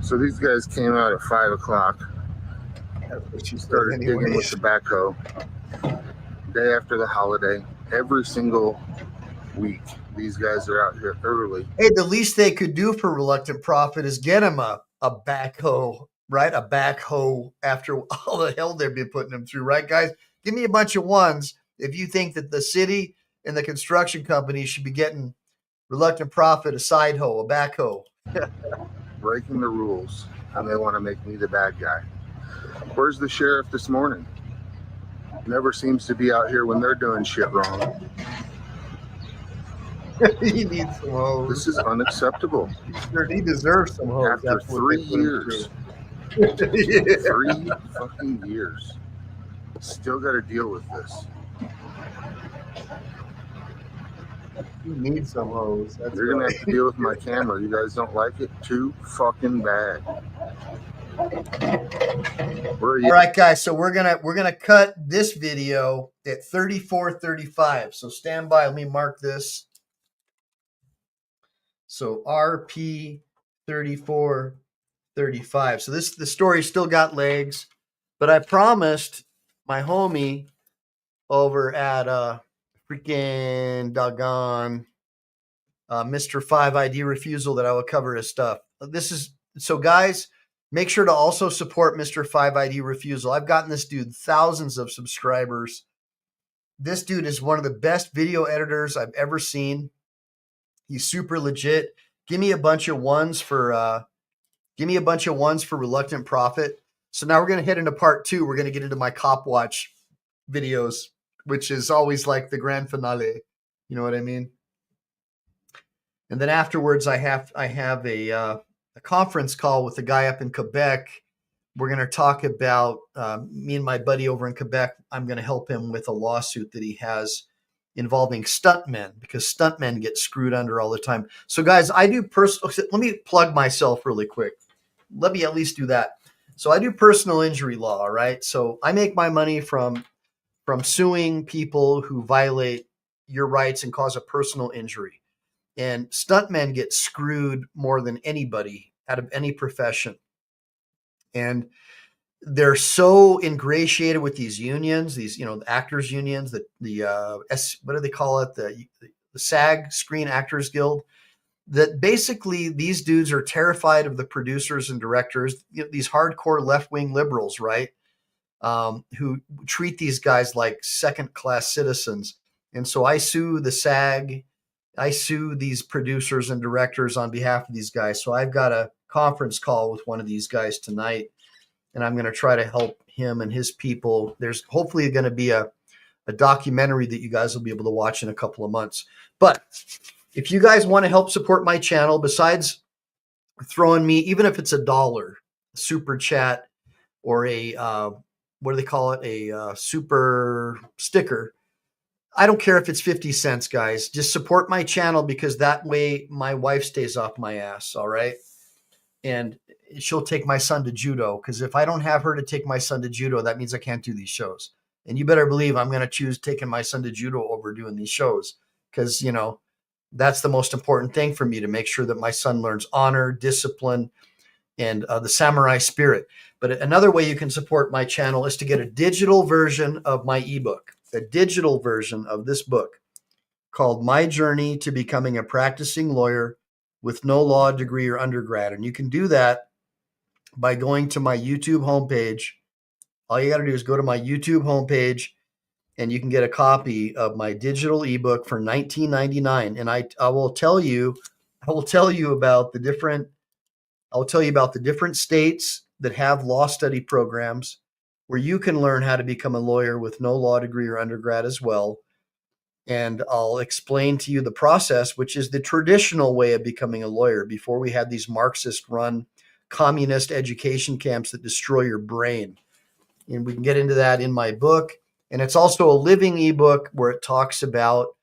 So these guys came out at 5 o'clock. She started digging with the backhoe. Day after the holiday, every single week, these guys are out here early. Hey, the least they could do for Reluctant Prophet is get him a backhoe, right? A backhoe after all the hell they've been putting him through, right, guys? Give me a bunch of ones if you think that the city and the construction company should be getting Reluctant Prophet a side hoe, a backhoe. Breaking the rules, and they want to make me the bad guy. Where's the sheriff this morning? Never seems to be out here when they're doing shit wrong. He needs some hoes. This is unacceptable. He deserves some hoes. After 3 years. 3 fucking years. Still got to deal with this. You need some hoes. You're going to have to deal with my camera. You guys don't like it? Too fucking bad. All right, guys. So we're gonna cut this video at 34:35. So stand by. Let me mark this. So RP 34:35. So the story still got legs, but I promised my homie over at freaking doggone Mr. 5 ID Refusal that I will cover his stuff. So guys, make sure to also support Mr. 5 ID Refusal. I've gotten this dude thousands of subscribers. This dude is one of the best video editors I've ever seen. He's super legit. Give me a bunch of ones for Reluctant Prophet. So now we're going to head into part 2. We're going to get into my CopWatch videos, which is always like the grand finale. You know what I mean? And then afterwards, I have a conference call with a guy up in Quebec. We're going to talk about me and my buddy over in Quebec. I'm going to help him with a lawsuit that he has involving stuntmen, because stuntmen get screwed under all the time. So guys, I do let me plug myself really quick. Let me at least do that. So I do personal injury law, right? So I make my money from suing people who violate your rights and cause a personal injury. And stuntmen get screwed more than anybody out of any profession. And they're so ingratiated with these unions, these, the actors unions, what do they call it? The SAG, Screen Actors Guild, that basically these dudes are terrified of the producers and directors, these hardcore left-wing liberals, right? Who treat these guys like second-class citizens. And so I sue the SAG, I sue these producers and directors on behalf of these guys. So I've got a conference call with one of these guys tonight, and I'm going to try to help him and his people. There's hopefully going to be a documentary that you guys will be able to watch in a couple of months. But if you guys want to help support my channel, besides throwing me, even if it's $1, super chat, or a, what do they call it? A super sticker. I don't care if it's 50 cents, guys. Just support my channel, because that way my wife stays off my ass. All right. And she'll take my son to judo, because if I don't have her to take my son to judo, that means I can't do these shows. And you better believe I'm going to choose taking my son to judo over doing these shows, because, that's the most important thing for me, to make sure that my son learns honor, discipline, and the samurai spirit. But another way you can support my channel is to get a digital version of my ebook, a digital version of this book called My Journey to Becoming a Practicing Lawyer with No Law Degree or Undergrad. And you can do that by going to my YouTube homepage. All you got to do is go to my YouTube homepage, and you can get a copy of my digital ebook for $19.99. And I will tell you about the different states that have law study programs where you can learn how to become a lawyer with no law degree or undergrad as well. And I'll explain to you the process, which is the traditional way of becoming a lawyer before we had these Marxist-run communist education camps that destroy your brain. And we can get into that in my book. And it's also a living ebook where it talks about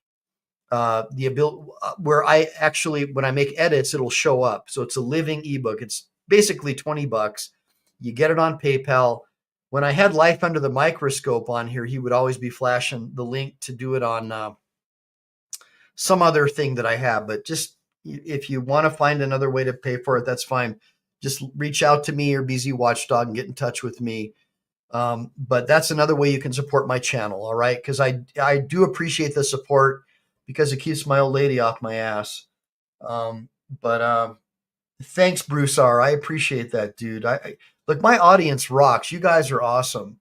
the ability, where I actually, when I make edits, it'll show up. So it's a living ebook. It's basically $20. You get it on PayPal. When I had Life Under the Microscope on here, he would always be flashing the link to do it on some other thing that I have. But just if you want to find another way to pay for it, that's fine. Just reach out to me or BZ Watchdog and get in touch with me. But that's another way you can support my channel. All right. Because I do appreciate the support, because it keeps my old lady off my ass. But thanks, Bruce R. I appreciate that, dude. Look, my audience rocks. You guys are awesome.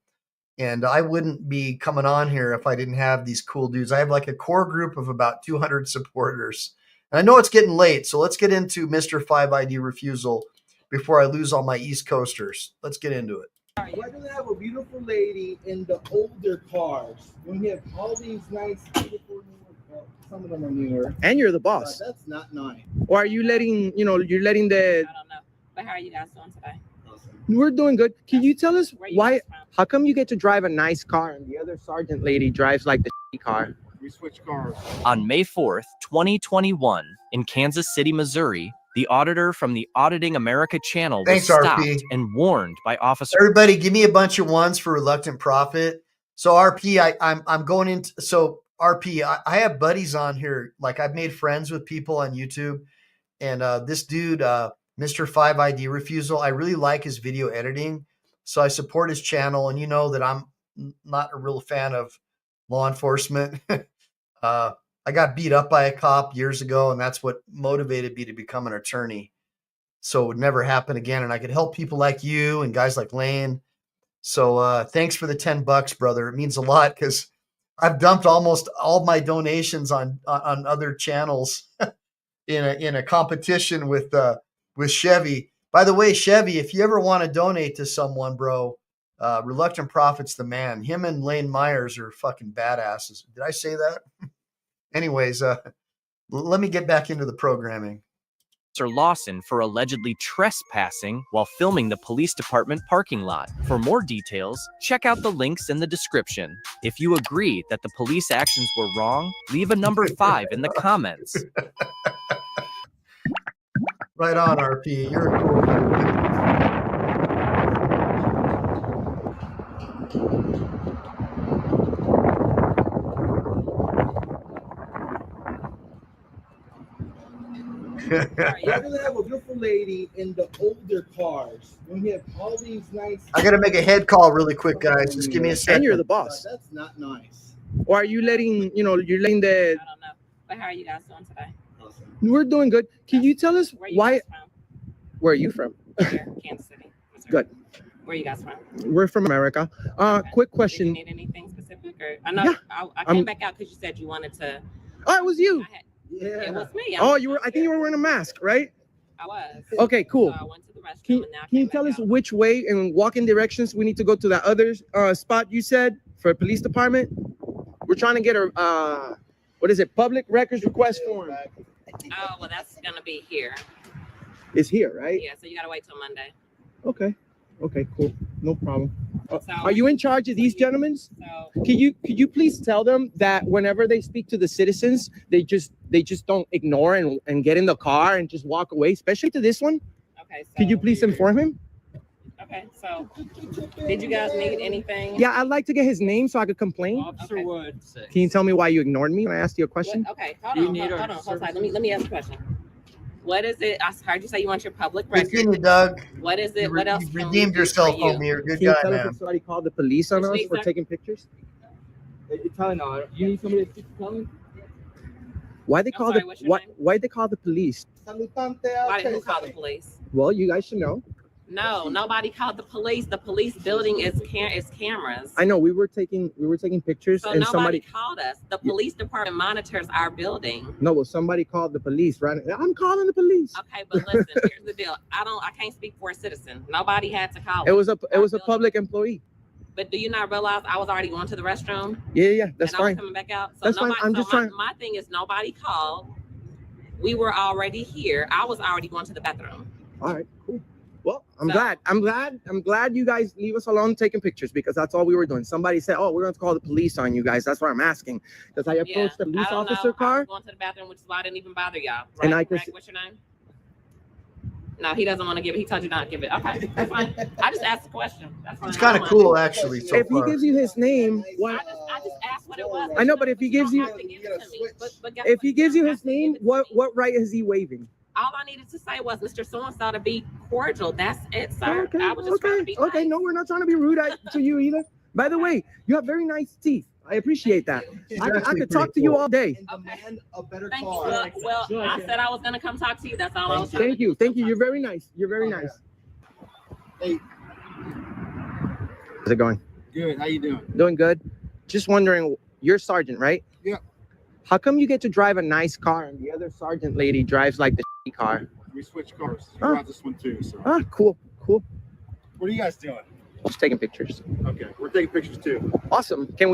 And I wouldn't be coming on here if I didn't have these cool dudes. I have like a core group of about 200 supporters. And I know it's getting late, so let's get into Mr. 5ID Refusal before I lose all my East Coasters. Let's get into it. Why do they have a beautiful lady in the older cars when we have all these nice, beautiful newer cars? Some of them are newer. And you're the boss. That's not nice. Or are you letting, you're letting the... I don't know. But how are you guys doing today? We're doing good. Can you tell us Where you why, guys from? how come you get to drive a nice car and the other sergeant lady drives like the shitty car? We switch cars. On May 4th, 2021, in Kansas City, Missouri, the auditor from the Auditing America channel was stopped and warned by officers. Everybody, give me a bunch of ones for Reluctant Prophet. So RP, I'm going into, so RP, I have buddies on here. Like, I've made friends with people on YouTube, and this dude, Mr. 5ID Refusal, I really like his video editing. So I support his channel, and you know that I'm not a real fan of law enforcement. I got beat up by a cop years ago, and that's what motivated me to become an attorney. So it would never happen again. And I could help people like you and guys like Lane. So thanks for the $10, brother. It means a lot, because I've dumped almost all my donations on other channels in a competition with Chevy. By the way, Chevy, if you ever want to donate to someone, bro, Reluctant Prophet's the man. Him and Lane Myers are fucking badasses. Did I say that? Anyways, let me get back into the programming. Sir Lawson for allegedly trespassing while filming the police department parking lot. For more details, check out the links in the description. If you agree that the police actions were wrong, leave a number 5 in the comments. Right on, RP. You're a cool Why do they have a beautiful lady in the older cars when we have all these nice? I got to make a head call really quick, guys. Just give me a second. And you're the boss. That's not nice. Or are you letting, you're letting the... I don't know. But how are you guys doing today? We're doing good. Can you tell us Where you why... guys from? Where are you from? Here, Kansas City. Missouri. Good. Where are you guys from? We're from America. Quick Did you question. need anything specific? Or I know Yeah. I came back out because you said you wanted to. Oh, it was you. It was me. Oh, you were. I think you were wearing a mask, right? I was. Okay, cool. So I went to the restroom Can, and now I can you came tell back us out. which way and walking directions we need to go to that other spot you said for police department? We're trying to get a what is it? Public records request form. Oh, well, that's gonna be here. It's here, right? Yeah, so you gotta wait till Monday. Okay. Okay, cool. No problem. So- Are you in charge of these gentlemen? So Could you please tell them that whenever they speak to the citizens, they just don't ignore and get in the car and just walk away, especially to this one? okay. So Could you please inform him? Okay. So did you guys need anything? Yeah, I'd like to get his name so I could complain. Officer Wood. Can you tell me why you ignored me when I asked you a question? Okay. Hold on. Hold tight. Let me ask a question. What is it? I heard you say you want your public Good seeing record. you, Doug. What is it? You What else? You've can we redeemed do yourself, for you? homie. You're a good Can you guy, tell us man. if somebody called the police on Which us means for that- taking pictures? You need somebody to speak to me? Why they I'm call sorry, the what's your why name? why they call the police? Why didn't you call the police? Well, you guys should know. No, nobody called the police. The police building is cameras. I know we were taking pictures So and nobody somebody called us. The police department monitors our building. no, well somebody called the police, right? I'm calling the police. Okay, but listen, here's the deal. I can't speak for a citizen. Nobody had to call. It was us. a public employee. But do you not realize I was already going to the restroom? Yeah, that's and I was fine. coming back out. So That's fine. nobody, I'm so just my, trying. my thing is nobody called. We were already here. I was already going to the bathroom. All right, cool. Well, I'm So- glad you guys leave us alone taking pictures because that's all we were doing. Somebody said, "Oh, we're going to call the police on you guys." That's why I'm asking because I approached the police I don't officer know. I car. was going to the bathroom, which is why I didn't even bother y'all. Right? And I could Right? What's your name? No, he doesn't want to give it. He told you not to give it. Okay, that's fine. I just asked a question. That's fine. It's kind of cool, actually, so If he far. gives you his name, I what? just asked what it was. I know, but if he gives you, don't have to give it to me. But guess if what? he You gives don't you have his to give name, it to what me. right is he waving? All I needed to say was Mr. So-and-so to be cordial. That's it, sir. Okay, I was just trying to be okay. nice. No, we're not trying to be rude to you either. By the way, you have very nice teeth. I appreciate that. I actually could talk pretty to you cool. all day. And demand a better Thank you. car. Well, I said I was going to come talk to you. That's all I was trying Thank to you. do. Thank you. You're very nice. You're very nice. Hey. How's it going? Good. How you doing? Doing good. Just wondering, you're sergeant, right? Yeah. How come you get to drive a nice car and the other sergeant lady drives like the car? We switched cars. You Huh. got this one too. So Ah, cool. what are you guys doing? Just taking pictures. Okay, we're taking pictures too. Awesome. Do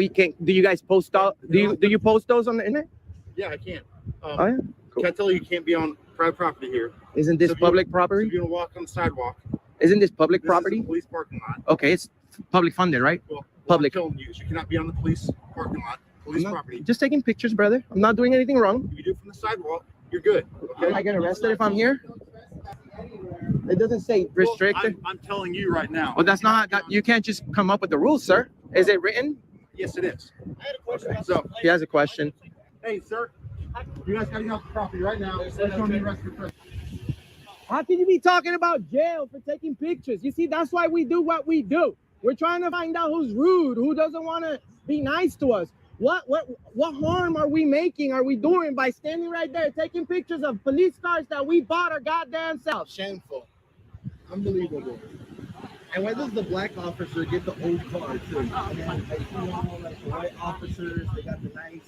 you guys post out? Do you post those on the internet? Yeah, I can. Oh yeah. Cool. Can I tell you can't be on private property here? Isn't this So if you- public So if property? you want to walk on the sidewalk, Isn't this public this property? is a police parking lot. Okay, it's public funded, right? Well, Public. I'm telling you, you cannot be on the police parking lot, police I'm not- property. Just taking pictures, brother. I'm not doing anything wrong. If you do it from the sidewalk, you're good. Am Okay. I get arrested if I'm here? It doesn't say restricted. I'm telling you right now. Well, that's not that. You can't just come up with the rules, sir. Is it written? Yes, it is. Okay. So, He has a question. hey, sir, you guys gotta get off the property right now. Let's go and arrest your person. How can you be talking about jail for taking pictures? You see, that's why we do what we do. We're trying to find out who's rude, who doesn't want to be nice to us. What harm are we making? Are we doing by standing right there taking pictures of police cars that we bought our goddamn self? Shameful. Unbelievable. And why does the black officer get the old car too? And then like, like the white officers, they got the nice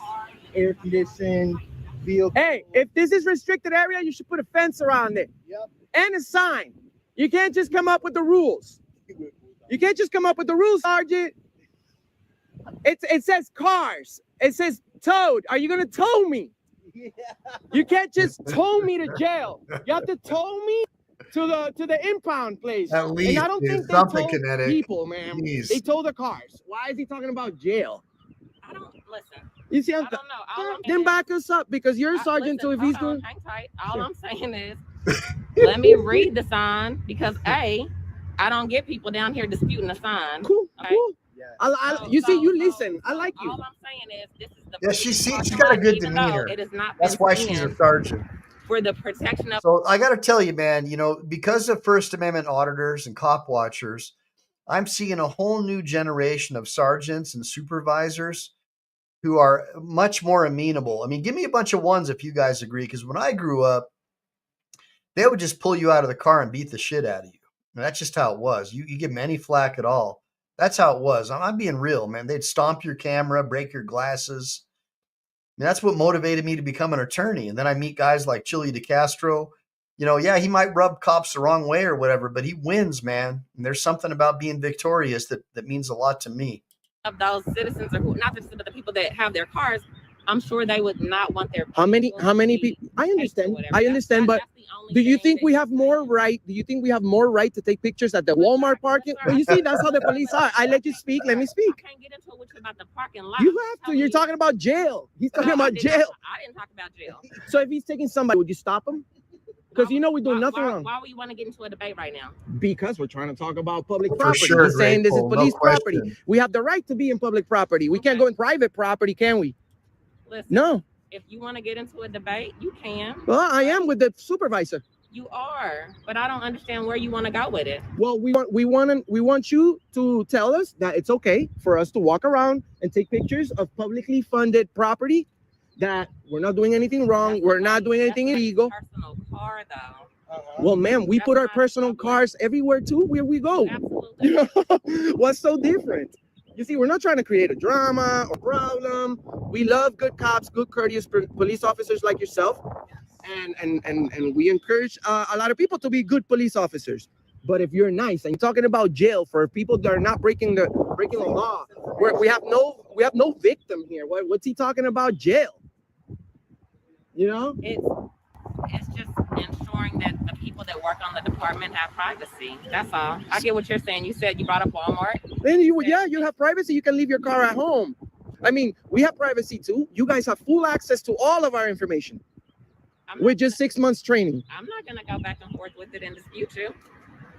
air conditioned vehicle. Hey, if this is restricted area, you should put a fence around it. Yep. And a sign. You can't just come up with the rules. You can't just come up with the rules, Sergeant. It says cars. It says towed. Are you gonna tow me? Yeah. You can't just tow me to jail. You have to tow me to the impound place. At least, and I don't dude, think they something tow kinetic. people, man. Jeez. They tow the cars. Why is he talking about jail? I don't listen. You see, I I'm don't know. All I'm then saying back us up because you're a is- sergeant. So listen, if he's hold on, doing, hang tight. All I'm saying is, let me read the sign because I don't get people down here disputing the sign. cool, Okay. cool. Yeah. You see, you listen. I like you. All I'm saying is this is the Yeah, she's got a good demeanor. It is not. That's why she's a sergeant. For the protection of. So I got to tell you, man, you know, because of First Amendment auditors and cop watchers, I'm seeing a whole new generation of sergeants and supervisors who are much more amenable. I mean, give me a bunch of ones if you guys agree, because when I grew up, they would just pull you out of the car and beat the shit out of you. And that's just how it was. You give them any flack at all. That's how it was. I'm being real, man. They'd stomp your camera, break your glasses. And that's what motivated me to become an attorney. And then I meet guys like Chili DeCastro. You know, yeah, he might rub cops the wrong way or whatever, but he wins, man. And there's something about being victorious that means a lot to me. Of those citizens, or who, not just the people that have their cars, I'm sure they would not want their. How many people? I understand, but do you think we have more right? Do you think we have more right to take pictures at the Walmart parking? Well, you see, that's how the police are. I let you speak. Let me speak. I can't get into it about the parking lot. You have to. You're talking about jail. He's talking about jail. I didn't talk about jail. So if he's taking somebody, would you stop him? Because you know we're doing nothing wrong. Why would you want to get into a debate right now? Because we're trying to talk about public property. sure, We're saying this is Grateful, police no property. question. We have the right to be in public property. We can't go in private property, can we? Listen, No. if you want to get into a debate, you can. Well, I am with the supervisor. You are, but I don't understand where you want to go with it. Well, we want you to tell us that it's okay for us to walk around and take pictures of publicly funded property, that we're not doing anything wrong. We're not doing anything illegal. Personal car, though. Well, ma'am, we put our personal cars everywhere too, where we go. Absolutely. What's so different? You see, we're not trying to create a drama or problem. We love good cops, good courteous police officers like yourself, and we encourage a lot of people to be good police officers. But if you're nice and you're talking about jail for people that are not breaking the law, we have no victim here. What's he talking about? Jail? You know, it's just ensuring that the people that work on the department have privacy. That's all. I get what you're saying. You said you brought up Walmart. Then you have privacy. You can leave your car at home. I mean, we have privacy too. You guys have full access to all of our information with just 6 months training. I'm not gonna go back and forth with it and dispute you.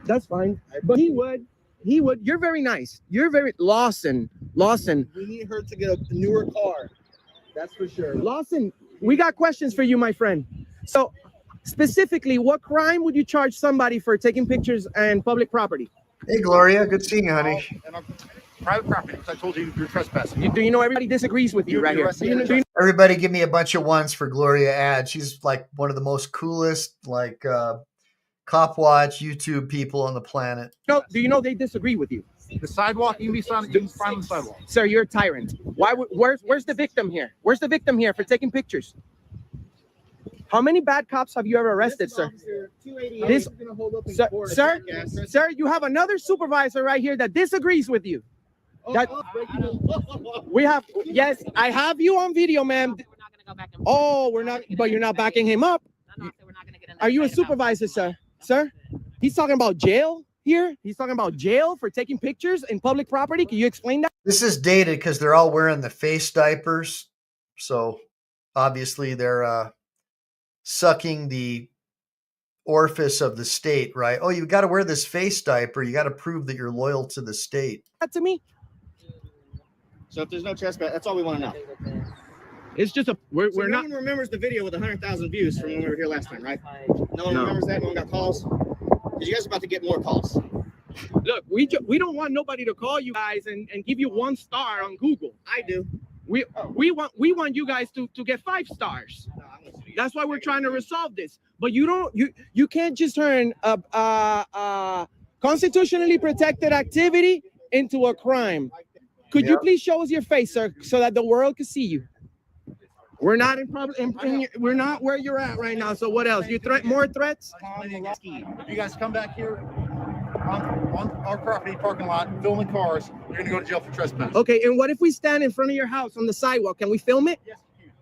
That's fine. But he would. You're very nice. You're very Lawson. We need her to get a newer car. That's for sure. Lawson, we got questions for you, my friend. So specifically, what crime would you charge somebody for taking pictures and public property? Hey, Gloria. Good seeing you, honey. Private property, because I told you you're trespassing. Do you know everybody disagrees with you right here? Everybody give me a bunch of ones for Gloria Ad. She's like one of the most coolest, like, CopWatch YouTube people on the planet. No, do you know they disagree with you? The sidewalk, you can find on the sidewalk. Sir, you're a tyrant. Where's the victim here? Where's the victim here for taking pictures? How many bad cops have you ever arrested, sir? Sir, you have another supervisor right here that disagrees with you. Yes, I have you on video, ma'am. Oh, we're not, but you're not backing him up. Are you a supervisor, sir? Sir, he's talking about jail here. He's talking about jail for taking pictures in public property. Can you explain that? This is dated because they're all wearing the face diapers. So obviously they're sucking the orifice of the state, right? Oh, you got to wear this face diaper. You got to prove that you're loyal to the state. That to me. So if there's no trespass, that's all we want to know. It's just we're No not. one remembers the video with 100,000 views from when we were here last time, right? No one remembers that. No one got calls. Because you guys are about to get more calls. Look, we don't want nobody to call you guys and give you 1 star on Google. I do. We want you guys to get 5 stars. That's why we're trying to resolve this. But you can't just turn a constitutionally protected activity into a crime. Could you please show us your face, sir, so that the world can see you? We're not we're not where you're at right now. So what else? You more threats? If you guys come back here on our property parking lot, filming cars, you're gonna go to jail for trespass. Okay, and what if we stand in front of your house on the sidewalk? Can we film it? Yes,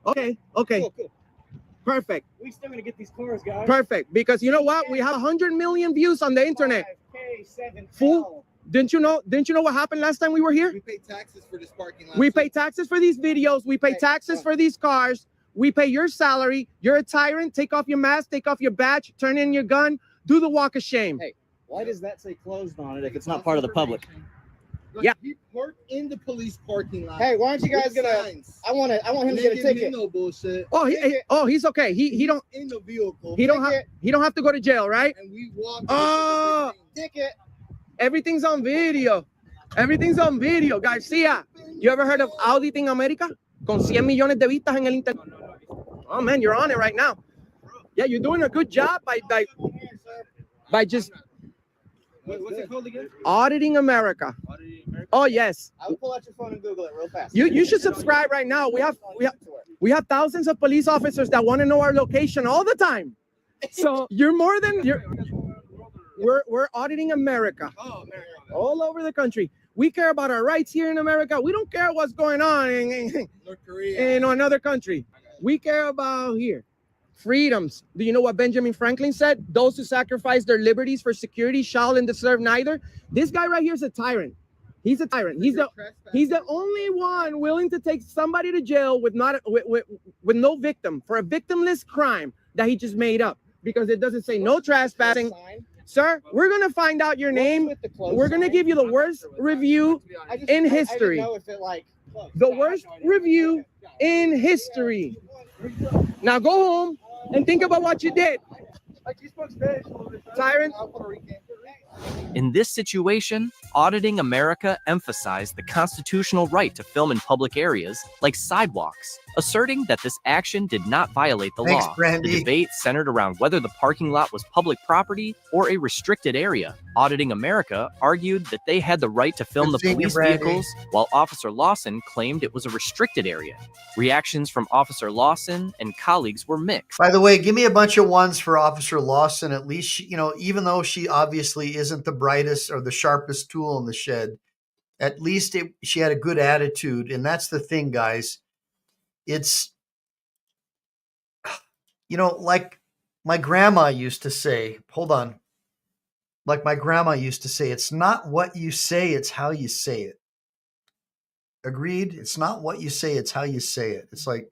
Okay. Cool. Perfect. We still gonna get these cars, guys. Perfect. Because you know what? We have 100 million views on the internet. 5K, Fool. Didn't you know what happened last time we were here? We pay taxes for this parking lot. We pay taxes for these videos. We pay taxes for these cars. We pay your salary. You're a tyrant. Take off your mask. Take off your badge. Turn in your gun. Do the walk of shame. Hey, why does that say closed on it if it's not part of the public? Like, Yeah. He parked in the police parking lot. Hey, why aren't you guys with gonna? signs. I want him And to they get a giving him ticket. no bullshit. He's okay. He don't in the vehicle. he don't have to go to jail, right? And we walked. Oh, ticket. Everything's on video. Everything's on video. Garcia, you ever heard of Auditing America? Con 100 millones de vistas en el internet. Oh man, you're on it right now. Yeah, you're doing a good job by just What's it called again? Auditing America. Oh yes. I'll pull out your phone and Google it real fast. You should subscribe right now. We have thousands of police officers that want to know our location all the time. So we're auditing America. Oh, America. All over the country. We care about our rights here in America. We don't care what's going on in North Korea. in another country. We care about here. Freedoms. Do you know what Benjamin Franklin said? Those who sacrifice their liberties for security shall and deserve neither. This guy right here is a tyrant. He's a tyrant. He's the only one willing to take somebody to jail with no victim for a victimless crime that he just made up because it doesn't say no trespassing. Sir, we're gonna find out your name. We're gonna give you the worst review in history. The worst review in history. Now go home and think about what you did. Tyrant. In this situation, Auditing America emphasized the constitutional right to film in public areas like sidewalks, asserting that this action did not violate the Thanks, law. Brandy. The debate centered around whether the parking lot was public property or a restricted area. Auditing America argued that they had the right to film Good the seeing you, police Brandy. vehicles, while Officer Lawson claimed it was a restricted area. Reactions from Officer Lawson and colleagues were mixed. By the way, give me a bunch of ones for Officer Lawson. At least, even though she obviously isn't the brightest or the sharpest tool in the shed, at least she had a good attitude. And that's the thing, guys. It's, like my grandma used to say, hold on. Like my grandma used to say, it's not what you say, it's how you say it. Agreed? It's not what you say, it's how you say it. It's like,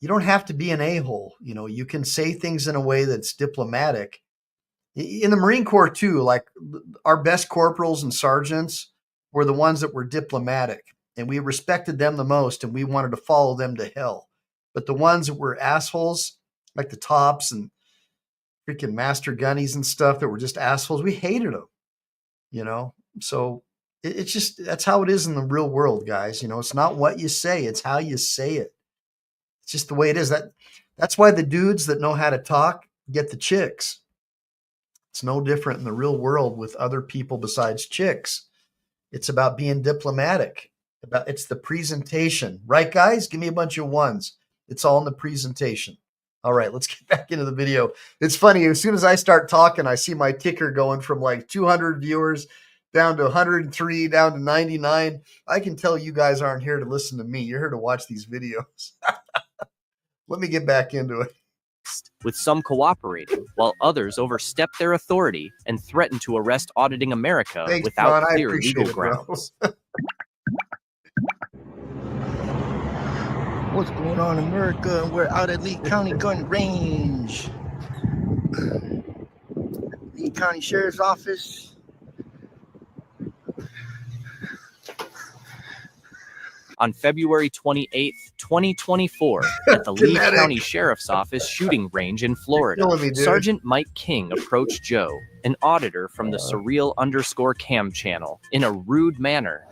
you don't have to be an a-hole. You can say things in a way that's diplomatic. In the Marine Corps too, like our best corporals and sergeants were the ones that were diplomatic, and we respected them the most, and we wanted to follow them to hell. But the ones that were assholes, like the tops and freaking master gunnies and stuff that were just assholes, we hated them, So it's just, that's how it is in the real world, guys. It's not what you say, it's how you say it. It's just the way it is. That's why the dudes that know how to talk get the chicks. It's no different in the real world with other people besides chicks. It's about being diplomatic. It's the presentation. Right, guys? Give me a bunch of ones. It's all in the presentation. All right, let's get back into the video. It's funny. As soon as I start talking, I see my ticker going from like 200 viewers down to 103, down to 99. I can tell you guys aren't here to listen to me. You're here to watch these videos. Let me get back into it. With some cooperating, while others overstepped their authority and threatened to arrest Auditing America Thanks, without John. I clear appreciate legal it, bro. grounds. What's going on in America? We're out at Lee County Gun Range. Lee County Sheriff's Office. On February 28th, 2024, at the Lee Kinetic. County Sheriff's Office shooting range in Florida, killing me, dude. Sergeant Mike King approached Joe, an auditor from the Surreal_Cam channel, in a rude manner.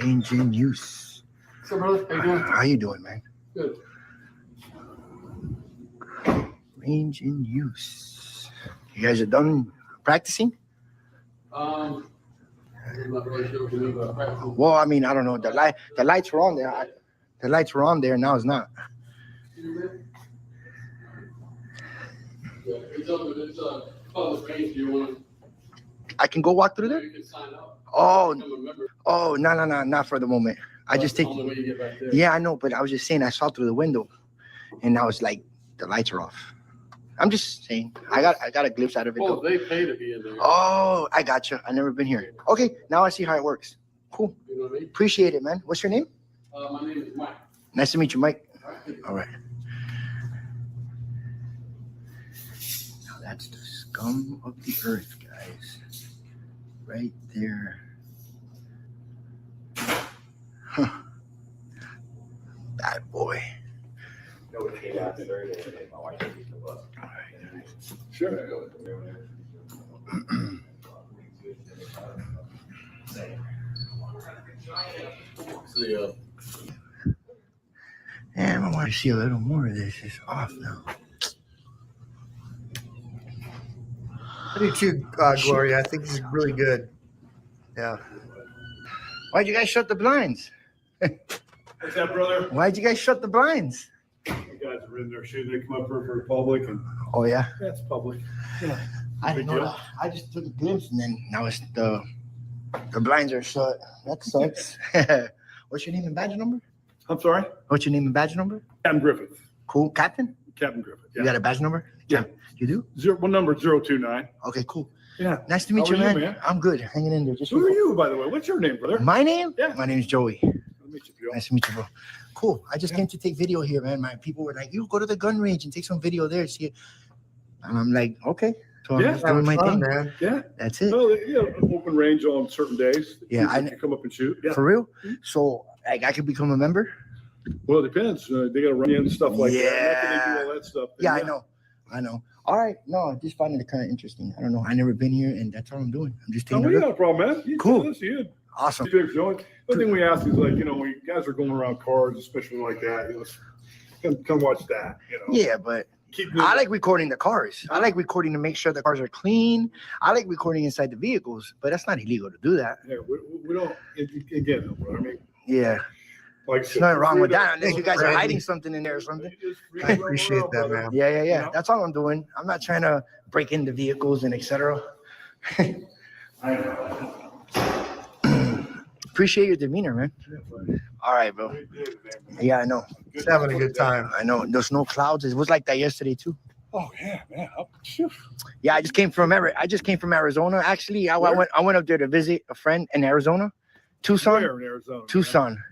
Range in use. So, brother, how you doing? How you doing, man? Good. Range in use. You guys are done practicing? I'm not really sure what you mean by practicing. Well, I mean, I don't know. The lights were on there. The lights were on there. Now it's not. Yeah, it's open. It's public range. Do you want I can go walk through to? there? You can sign up. Oh, Become a member. oh, no, not for the moment. I just take. That's the only way you get back there. Yeah, I know, but I was just saying I saw through the window, and now it's like the lights are off. I'm just saying. I got a glimpse out of it. Well, Though. they pay to be in there. Oh, I gotcha. I never been here. Okay, now I see how it works. Cool. You know what I mean? Appreciate it, man. What's your name? My name is Mike. Nice to meet you, Mike. All right. Now that's the scum of the earth, guys. Right there. Bad boy. Sure. Damn, I want to see a little more of this. It's off now. I do too, Gloria. I think this is really good. Yeah. Why'd you guys shut the blinds? What's that, brother? Why'd you guys shut the blinds? You guys are in there shooting. They come up here for public, and Oh yeah. that's public. Yeah. I didn't know. I just took a glimpse, and then now it's the blinds are shut. That sucks. What's your name and badge number? I'm sorry? What's your name and badge number? Captain Griffith. Cool. Captain? Captain Griffith. You got a badge number? Yeah. You do? One number 029. Okay, cool. Yeah. Nice to meet How you, are man. I'm good. Hanging in there. Just Who are you, by the way? What's your name, brother? My name? Yeah. My name's Joey. Nice to meet you, Joe. Nice to meet you, bro. Cool. I just came to take video here, man. My people were like, you go to the gun range and take some video there. See it. And I'm like, okay. So I'm just doing my thing, man. Yeah. That's it. Well, you know, open range on certain days. Yeah, I can come up and shoot. Yeah. For real? So like I could become a member? Well, it depends. They got to run you and stuff like that. Yeah. After they do all that stuff. Yeah, I know. All right. No, I just finding it kind of interesting. I don't know. I never been here, and that's all I'm doing. I'm just Oh, taking we a got look. a problem, man. You Cool. tell us, you Awesome. The only thing we ask is like, you know, when you guys are going around cars, especially like that, you know, come watch that. You know. Yeah, but I like recording the cars. I like recording to make sure the cars are clean. I like recording inside the vehicles, but that's not illegal to do that. Yeah, we don't. Again, bro, I mean, Yeah. like I There's said, nothing wrong with freedom- that unless you guys are hiding something in there or something. I appreciate that, man. Yeah. That's all I'm doing. I'm not trying to break into vehicles and etc. Appreciate your demeanor, man. All right, bro. Yeah, I know. Just having a good time. I know. There's no clouds. It was like that yesterday too. Oh yeah, man. Phew. Yeah, I just came from Arizona. Actually, I went up there to visit a friend in Arizona, Tucson. Where in Arizona? Tucson.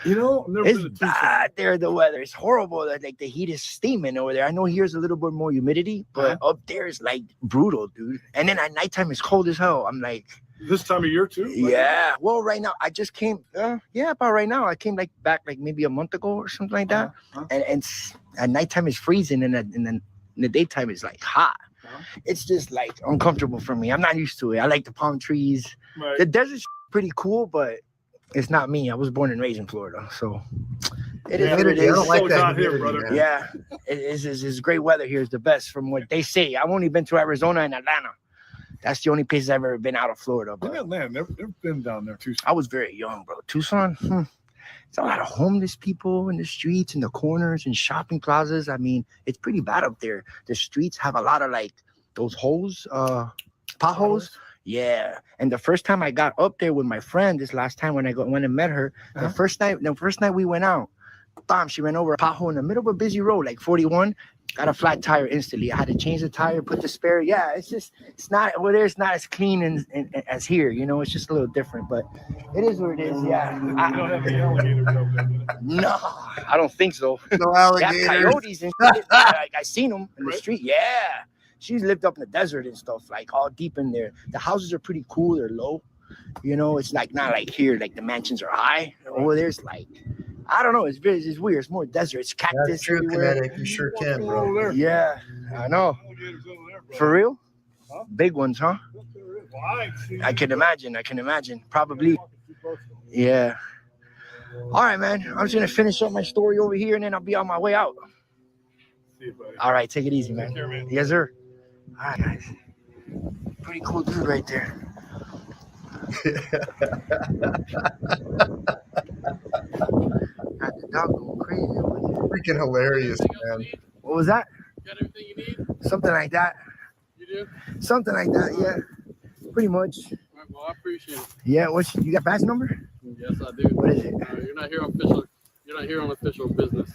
You know, I've never It's been to Tucson. bad there. The weather is horrible. Like the heat is steaming over there. I know here's a little bit more humidity, but up there is like brutal, dude. And then at nighttime it's cold as hell. I'm like, This time of year too? yeah. Well, right now I just came. About right now I came back maybe a month ago or something like that. And at nighttime it's freezing, and then in the daytime it's like hot. It's just like uncomfortable for me. I'm not used to it. I like the palm trees. Right. The desert's pretty cool, but it's not me. I was born and raised in Florida, so it is what it I is. don't like So that down here, humidity, brother. man. Yeah, it's great weather here. Is the best from what they say. I've only been to Arizona and Atlanta. That's the only places I've ever been out of Florida. Look But at land. Never been down there, Tucson. I was very young, bro. Tucson, it's a lot of homeless people in the streets, in the corners, and shopping plazas. I mean, it's pretty bad up there. The streets have a lot of like those holes, potholes. Yeah. And the first time I got up there with my friend, this last time when I went and met her, the first night we went out, bam, she ran over a pothole in the middle of a busy road, like 41. Got a flat tire instantly. I had to change the tire, put the spare. Yeah, it's not over there. It's not as clean as here. You know, it's just a little different, but it is what it is. Yeah. You don't have any alligators up there, do you? No, I don't think so. No They have alligators. coyotes and shit. Like, I seen them in the street. Yeah. She's lived up in the desert and stuff, like all deep in there. The houses are pretty cool. They're low. You know, it's like not like here, like the mansions are high. Over there, it's like, I don't know. It's weird. It's more desert. It's cactus. That's true, everywhere. Kinetic. You sure can, Over bro. there. Yeah, I know. Alligators over there, bro. For real? Huh? Big ones, huh? Well, I ain't seen I can imagine. Probably. Yeah. All right, man. I'm just gonna finish up my story over here, and then I'll be on my way out. See you, buddy. All right, take it easy, man. Take care, man. Yes, sir. All right, guys. Pretty cool dude right there. Got the dog going crazy over there. Freaking hilarious, man. What was that? Got everything you need? Something like that. You do? Something like that, yeah. Pretty much. All right, well, I appreciate it. Yeah, you got badge number? Yes, I do. What is it? You're not here on official. You're not here on official business.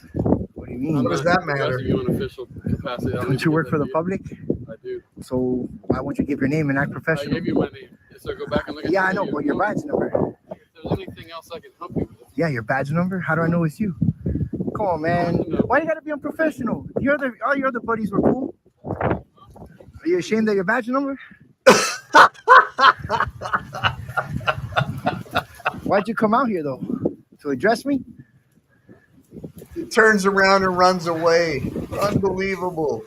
What do you mean? I'm What does not that matter? addressing you on official capacity. I don't need Don't to you give work that for the to you. public? I do. So why won't you give your name and act I professional? gave you my name. So go back and look at Yeah, the I know, video. but your badge number. If there's anything else I can help you with. Yeah, your badge number. How do I know it's you? Come on, man. Why you gotta be unprofessional? All your other buddies were cool. Are you ashamed of your badge number? Why'd you come out here though? to address me? He turns around and runs away. Unbelievable.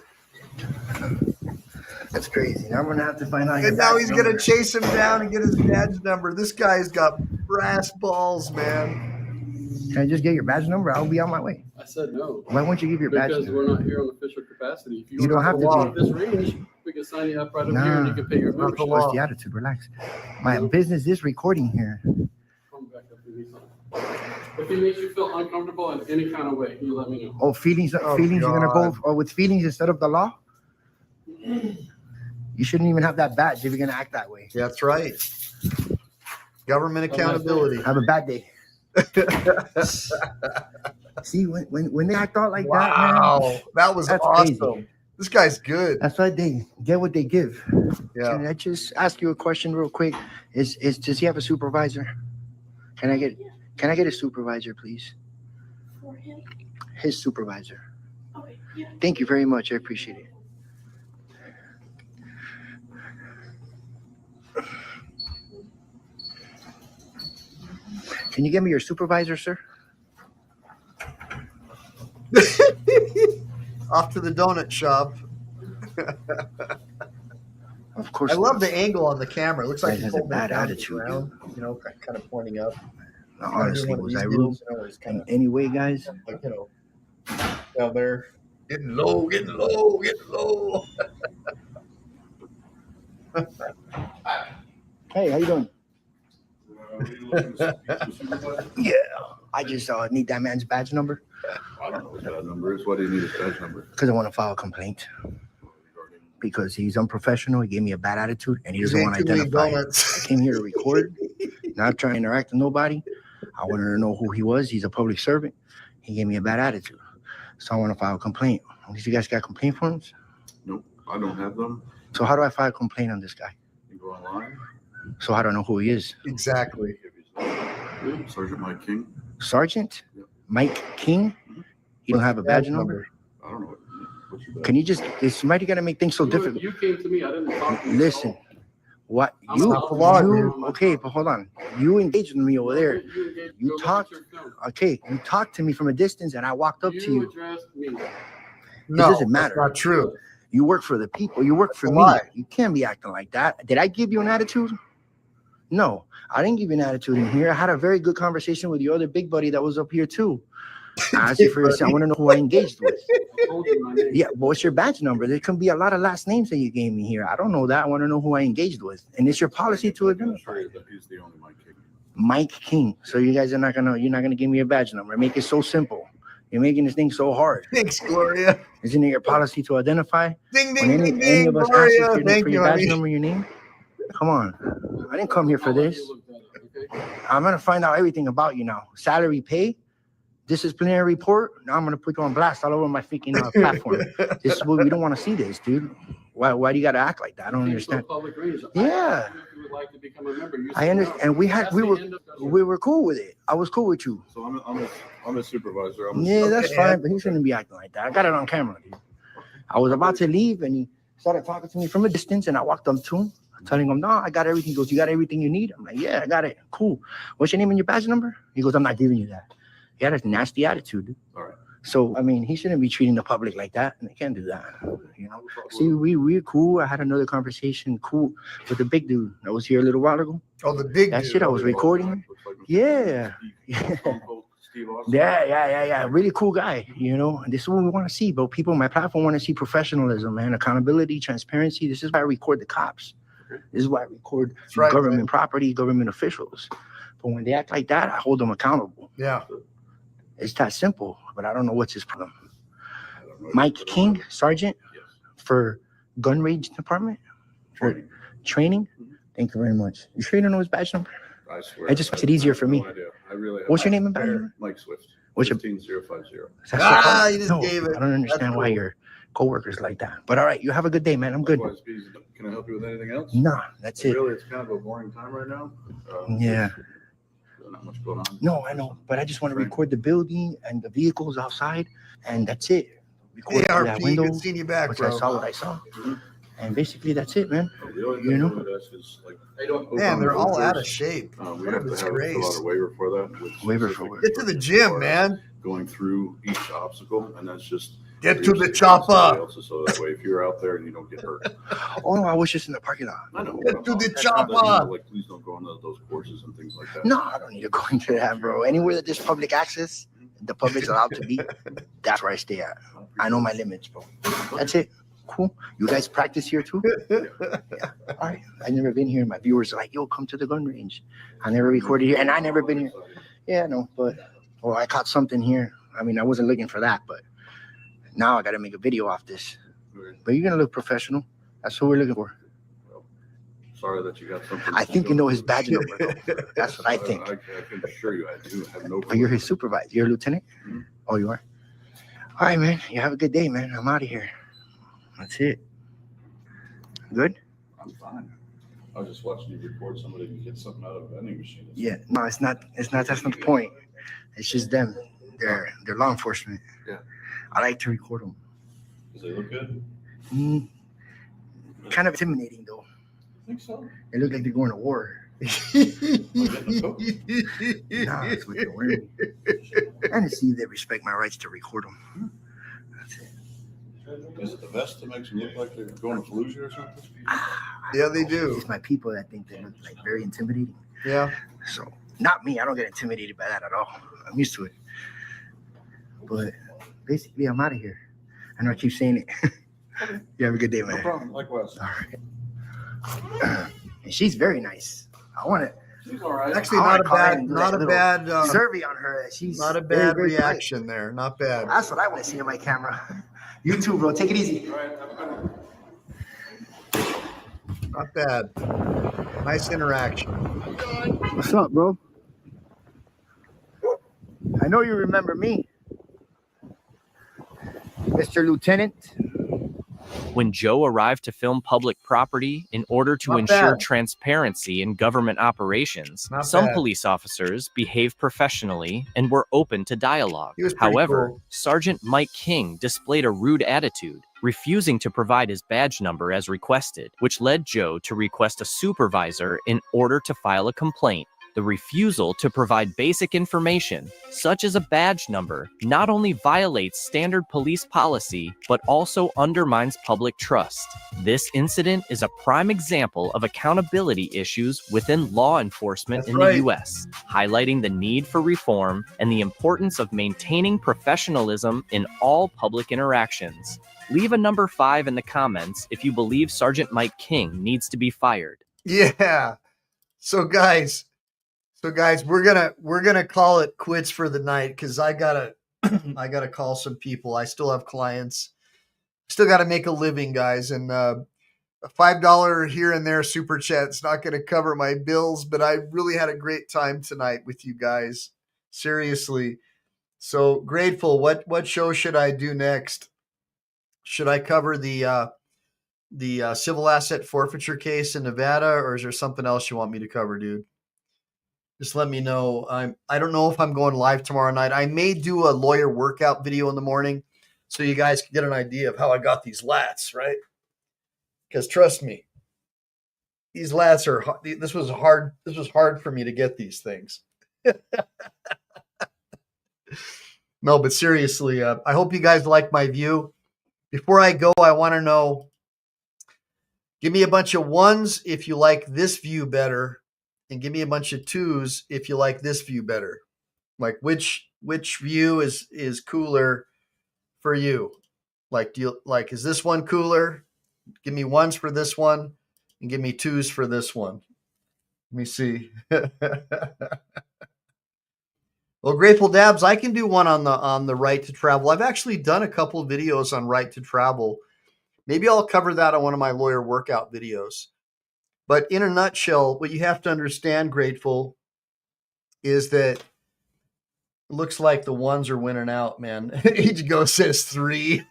That's crazy. Now I'm gonna have to find out. And now he's gonna chase him down and get his badge number. This guy's got brass balls, man. Can I just get your badge number? I'll be on my way. I said no. Why won't you give your badge Because number? we're not here on official capacity. If You don't have to walk be. this range, we can sign you up right up here and you can pay your membership. What's the attitude? Relax. My business is recording here. Come back up if you need something. If it makes you feel uncomfortable in any kind of way, you let me know. Oh, feelings. Feelings. You're gonna go with feelings instead of the law. You shouldn't even have that badge if you're gonna act that way. That's right. Government accountability. Have a bad day. See, when they act out like that, man, that was that's awesome. crazy. This guy's good. That's why they get what they give. Yeah. Can I just ask you a question real quick? Does he have a supervisor? Can I get a supervisor, please? For him? His supervisor. Okay, yeah. Thank you very much. I appreciate it. Can you give me your supervisor, sir? Off to the donut shop. Of course. I love the angle on the camera. It looks like He he's has a holding bad it down to the attitude. ground, you know, kind of pointing up. Honestly, was I rude? In any way, guys? Like, you know, down there. Getting low, getting low, getting low. Hey, how you doing? Yeah, I just need that man's badge number. I don't know what his badge number is. Why do you need his badge number? Because I want to file a complaint. Because he's unprofessional. He gave me a bad attitude, and he doesn't want to identify. I came here to record, not trying to interact with nobody. I wanted to know who he was. He's a public servant. He gave me a bad attitude, so I want to file a complaint. You guys got complaint forms? Nope, I don't have them. So how do I file a complaint on this guy? You go online. So I don't know who he is. Exactly. Sergeant Mike King. Sergeant Mike King. You don't have a badge number? I don't know. What's your badge? Can you just? Is somebody gonna make things so difficult? You came to me. I didn't talk to you. Listen, what I'm you, not the law, dude. okay, but hold on. You engaged with me over there. You talked. Okay, you talked to me from a distance, and I walked up to you. addressed me. It doesn't matter. That's not true. You work for the people. You work for That's a me. lie. You can't be acting like that. Did I give you an attitude? No, I didn't give you an attitude in here. I had a very good conversation with your other big buddy that was up here too. I asked you for I want to know who I engaged with. Yeah, but what's your badge number? There can be a lot of last names that you gave me here. I don't know that. I want to know who I engaged with. And it's your policy to identify. He's the only Mike King. Mike King. So you guys are you're not gonna give me a badge number. Make it so simple. You're making this thing so hard. Thanks, Gloria. Isn't it your policy to identify? Ding, When ding, any, ding, any ding, of us Gloria. ask you Thank for you, your badge honey. number, your name? Come on. I didn't come here for this. I'm gonna find out everything about you now. Salary, pay, disciplinary report. Now I'm gonna put you on blast all over my freaking platform. This is what we don't want to see this, dude. Why do you gotta act like that? I don't understand. Public range. Yeah. If you would like to become a member, you I understand. And we were cool with it. I was cool with you. So I'm a supervisor. Yeah, that's fine, but he shouldn't be acting like that. I got it on camera, dude. I was about to leave, and he started talking to me from a distance, and I walked up to him, telling him, no, I got everything. He goes, you got everything you need? I'm like, yeah, I got it. Cool. What's your name and your badge number? He goes, I'm not giving you that. He had a nasty attitude, dude. All right. So, I mean, he shouldn't be treating the public like that, and they can't do that, you know? See, we're cool. I had another conversation, cool, with the big dude that was here a little while ago. Oh, the big That dude. shit I was recording. Yeah. Yeah. Really cool guy, you know. And this is what we want to see, but people on my platform want to see professionalism, man, accountability, transparency. This is why I record the cops. This is why I record right, government property, government officials. But when they act like that, I hold them accountable. Yeah. It's that simple, but I don't know what's his problem. Mike King, Sergeant, for Gun Range Department, for training. Thank you very much. You sure you don't know his badge number? I swear. It just makes it easier for me. No idea. I really. What's your name and badge number? Mike Swift. What's your 15050. You just gave it. I don't understand why your coworkers like that. But all right, you have a good day, man. I'm good. Likewise, Bees. Can I help you with anything else? Nah, that's it. Really, it's kind of a boring time right now. Yeah. Not much going on. No, I know, but I just want to record the building and the vehicles outside, and that's it. Record through that ARP, window. good seeing you back, once bro. I saw what I saw. And basically, that's it, man. The only You thing I know? would ask is like, Man, they're all out of filters, shape. we What a have to have fill out disgrace. a waiver for that. with Waiver specific for it. Get to the instructions gym, as far as man. Going through each obstacle, and that's just Get for to your the safety and somebody chopper. else's, so that way if you're out there and you don't get hurt. Oh, no, I was just in the parking lot. I know. Get to the That's not- chopper. Like, please don't go into those courses and things like that. No, I don't need to go into that, bro. Anywhere that there's public access, the public's allowed to be, that's where I stay at. I know my limits, bro. That's it. Cool. You guys practice here too? Yeah. All right. I've never been here. My viewers are like, yo, come to the gun range. I never recorded here, and I never been here. Yeah, no, but I caught something here. I mean, I wasn't looking for that, but now I got to make a video off this. But you're gonna look professional. That's what we're looking for. Sorry that you got something. I think you know his badge number, though. That's what I think. I can assure you, I do have no. Oh, you're his supervisor. You're a lieutenant? Mm-hmm. Oh, you are? All right, man. You have a good day, man. I'm out of here. That's it. Good? I'm fine. I was just watching you record somebody who gets something out of a vending machine. Yeah. No, it's not. That's not the point. It's just them. They're law enforcement. Yeah. I like to record them. Does they look good? Kind of intimidating, though. I think so. They look like they're going to war. Nah, that's what they're wearing. And to see if they respect my rights to record them. That's it. Is it the vest that makes them look like they're going to Fallujah or something? Yeah, they do. It's my people that think they look like very intimidating. Yeah. So, not me. I don't get intimidated by that at all. I'm used to it. But basically, I'm out of here. I know I keep saying it. You have a good day, man. No problem. Likewise. All right. And she's very nice. I want to. She's all right. Actually, not a bad survey on her. She's not a very, bad very reaction there. Not bad. That's what I want to see on my camera. You too, bro. Take it easy. Not bad. Nice interaction. What's up, bro? I know you remember me, Mr. Lieutenant. When Joe arrived to film public property in order to Not ensure bad. transparency in government operations, Not some bad. police officers behaved professionally and were open to dialogue. He was pretty However, cool. Sergeant Mike King displayed a rude attitude, refusing to provide his badge number as requested, which led Joe to request a supervisor in order to file a complaint. The refusal to provide basic information, such as a badge number, not only violates standard police policy, but also undermines public trust. This incident is a prime example of accountability issues within law enforcement in the U.S., highlighting the need for reform and the importance of maintaining professionalism in all public interactions. Leave a number 5 in the comments if you believe Sergeant Mike King needs to be fired. Yeah. So guys, we're gonna call it quits for the night because I gotta call some people. I still have clients. Still gotta make a living, guys, and a $5 here and there super chat's not gonna cover my bills. But I really had a great time tonight with you guys. Seriously, so grateful. What show should I do next? Should I cover the civil asset forfeiture case in Nevada, or is there something else you want me to cover, dude? Just let me know. I don't know if I'm going live tomorrow night. I may do a lawyer workout video in the morning so you guys can get an idea of how I got these lats, right? Because trust me, these lats are this was hard for me to get these things. No, but seriously, I hope you guys like my view. Before I go, I want to know, give me a bunch of 1s if you like this view better. And give me a bunch of 2s if you like this view better. Like which view is cooler for you? Like is this one cooler? Give me 1s for this one and give me 2s for this one. Let me see. Well, Grateful Dabs, I can do one on the right to travel. I've actually done a couple of videos on right to travel. Maybe I'll cover that on one of my lawyer workout videos. But in a nutshell, what you have to understand, Grateful, is that it looks like the 1s are winning out, man. Age Go says 3.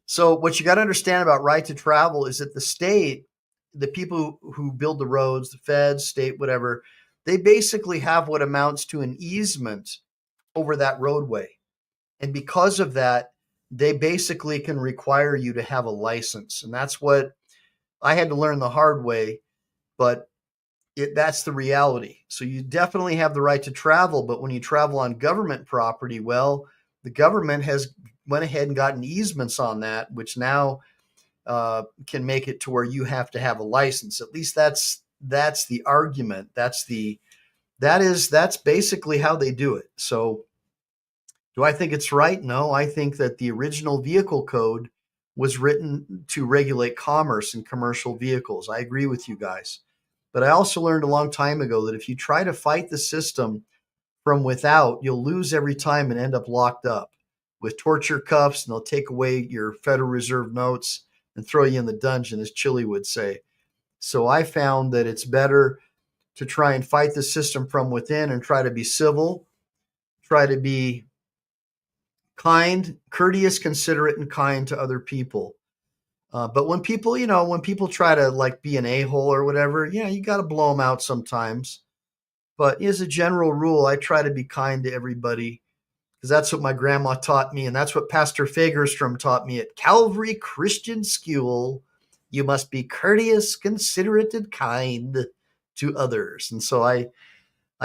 So what you got to understand about right to travel is that the state, the people who build the roads, the feds, state, whatever, they basically have what amounts to an easement over that roadway. And because of that, they basically can require you to have a license. And that's what I had to learn the hard way, but that's the reality. So you definitely have the right to travel, but when you travel on government property, well, the government has went ahead and gotten easements on that, which now can make it to where you have to have a license. At least that's the argument. That's basically how they do it. So do I think it's right? No, I think that the original vehicle code was written to regulate commerce and commercial vehicles. I agree with you guys. But I also learned a long time ago that if you try to fight the system from without, you'll lose every time and end up locked up with torture cuffs, and they'll take away your Federal Reserve notes and throw you in the dungeon, as Chile would say. So I found that it's better to try and fight the system from within and try to be civil, try to be kind, courteous, considerate, and kind to other people. But when people, when people try to like be an a-hole or whatever, you got to blow them out sometimes. But as a general rule, I try to be kind to everybody because that's what my grandma taught me. And that's what Pastor Fagerstrom taught me at Calvary Christian School. You must be courteous, considerate, and kind to others. And so I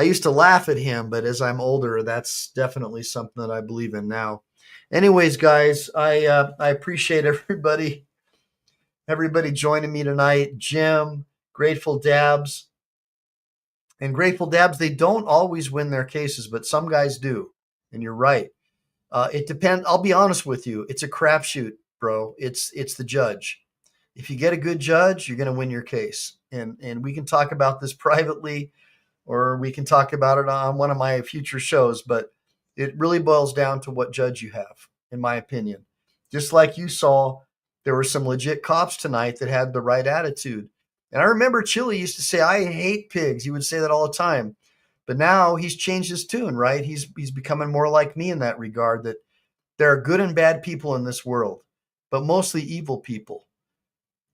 used to laugh at him, but as I'm older, that's definitely something that I believe in now. Anyways, guys, I appreciate everybody joining me tonight. Jim, Grateful Dabs. And Grateful Dabs, they don't always win their cases, but some guys do. And you're right. It depends. I'll be honest with you. It's a crapshoot, bro. It's the judge. If you get a good judge, you're going to win your case. And we can talk about this privately, or we can talk about it on one of my future shows. But it really boils down to what judge you have, in my opinion. Just like you saw, there were some legit cops tonight that had the right attitude. And I remember Chile used to say, I hate pigs. He would say that all the time. But now he's changed his tune, right? He's becoming more like me in that regard, that there are good and bad people in this world, but mostly evil people.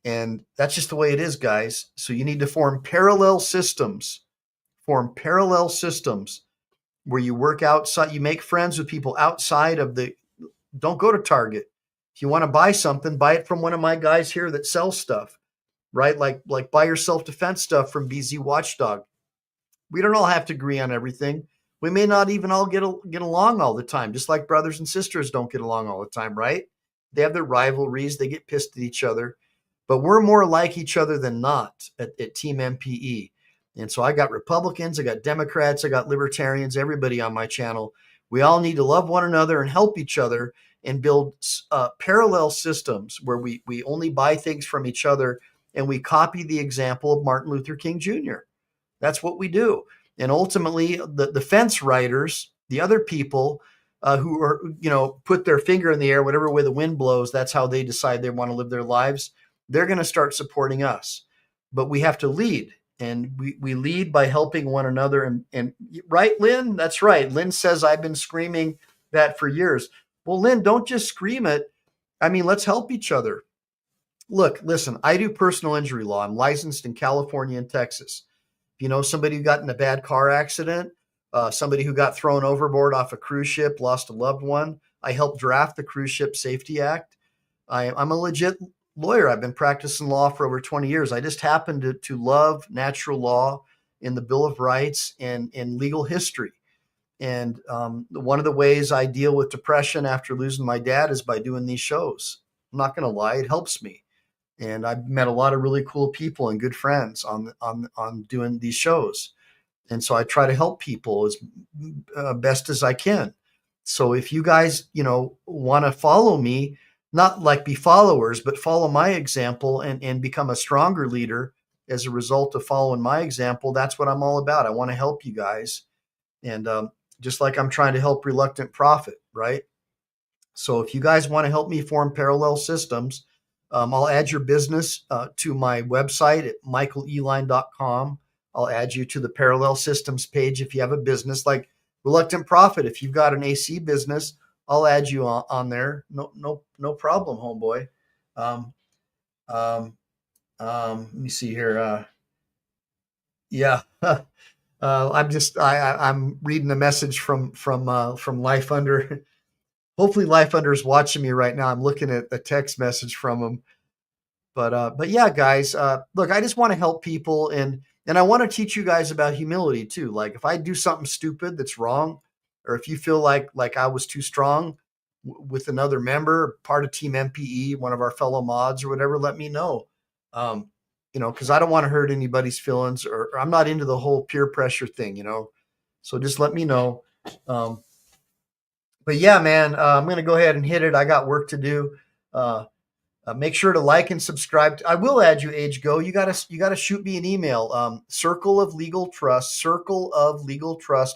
And that's just the way it is, guys. So you need to form parallel systems where you work outside, you make friends with people outside of don't go to Target. If you want to buy something, buy it from one of my guys here that sells stuff, right? Like buy your self-defense stuff from BZ Watchdog. We don't all have to agree on everything. We may not even all get along all the time, just like brothers and sisters don't get along all the time, right? They have their rivalries. They get pissed at each other. But we're more like each other than not at Team MPE. And so I got Republicans, I got Democrats, I got Libertarians, everybody on my channel. We all need to love one another and help each other and build parallel systems where we only buy things from each other and we copy the example of Martin Luther King Jr. That's what we do. And ultimately, the fence riders, the other people who are, put their finger in the air, whatever way the wind blows, that's how they decide they want to live their lives. They're going to start supporting us. But we have to lead. And we lead by helping one another. And right, Lynn? That's right. Lynn says, I've been screaming that for years. Well, Lynn, don't just scream it. I mean, let's help each other. Look, listen, I do personal injury law. I'm licensed in California and Texas. If you know somebody who got in a bad car accident, somebody who got thrown overboard off a cruise ship, lost a loved one, I helped draft the Cruise Ship Safety Act. I'm a legit lawyer. I've been practicing law for over 20 years. I just happen to love natural law in the Bill of Rights and in legal history. And one of the ways I deal with depression after losing my dad is by doing these shows. I'm not going to lie, it helps me. And I've met a lot of really cool people and good friends on doing these shows. And so I try to help people as best as I can. So if you guys, want to follow me, not like be followers, but follow my example and become a stronger leader as a result of following my example, that's what I'm all about. I want to help you guys. And just like I'm trying to help Reluctant Prophet, right? So if you guys want to help me form parallel systems, I'll add your business to my website at michaeleline.com. I'll add you to the parallel systems page if you have a business like Reluctant Prophet. If you've got an AC business, I'll add you on there. No problem, homeboy. Let me see here. Yeah. I'm reading a message from Life Under Hopefully Life Under is watching me right now. I'm looking at a text message from him. But yeah, guys, look, I just want to help people, and I want to teach you guys about humility too. Like if I do something stupid that's wrong, or if you feel like I was too strong with another member, part of Team MPE, one of our fellow mods or whatever, let me know. Because I don't want to hurt anybody's feelings, or I'm not into the whole peer pressure thing, So just let me know. But yeah, man, I'm gonna go ahead and hit it. I got work to do. Make sure to like and subscribe. I will add you, Age Go. You gotta shoot me an email. Circle of Legal Trust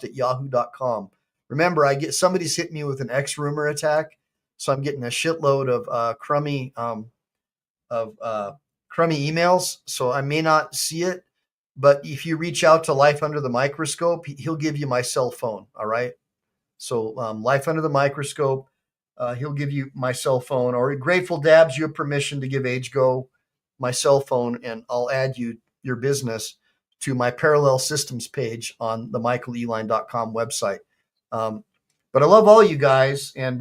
at yahoo.com. Remember, somebody's hit me with an X rumor attack, so I'm getting a shitload of crummy emails. So I may not see it, but if you reach out to Life Under the Microscope, he'll give you my cell phone. All right. So Life Under the Microscope. He'll give you my cell phone, or Grateful Dabs, you have permission to give Age Go my cell phone, and I'll add your business to my parallel systems page on the michaeleline.com website. But I love all you guys. And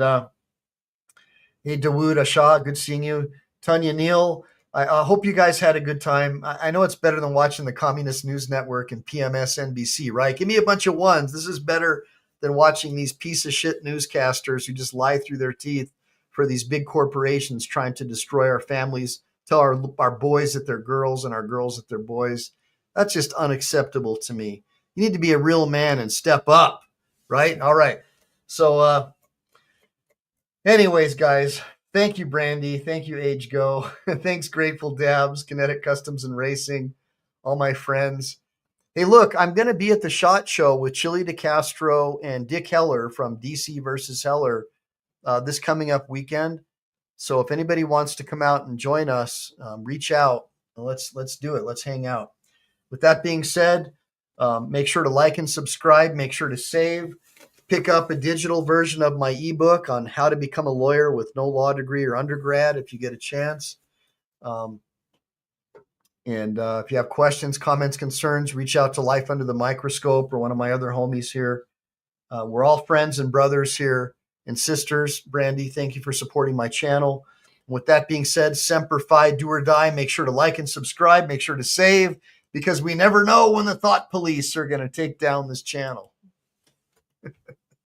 hey, Dawood Asha, good seeing you. Tanya Neal, I hope you guys had a good time. I know it's better than watching the Communist News Network and PMS NBC, right? Give me a bunch of ones. This is better than watching these piece of shit newscasters who just lie through their teeth for these big corporations trying to destroy our families, tell our boys that they're girls and our girls that they're boys. That's just unacceptable to me. You need to be a real man and step up, right? All right. So anyways, guys, thank you, Brandy. Thank you, Age Go. Thanks, Grateful Dabs, Kinetic Customs and Racing, all my friends. Hey, look, I'm going to be at the SHOT Show with Chili DeCastro and Dick Heller from DC versus Heller this coming up weekend. So if anybody wants to come out and join us, reach out. Let's do it. Let's hang out. With that being said, make sure to like and subscribe. Make sure to save. Pick up a digital version of my ebook on how to become a lawyer with no law degree or undergrad if you get a chance. And if you have questions, comments, concerns, reach out to Life Under the Microscope or one of my other homies here. We're all friends and brothers here and sisters. Brandy, thank you for supporting my channel. With that being said, Semper Fi, do or die. Make sure to like and subscribe. Make sure to save, because we never know when the thought police are going to take down this channel.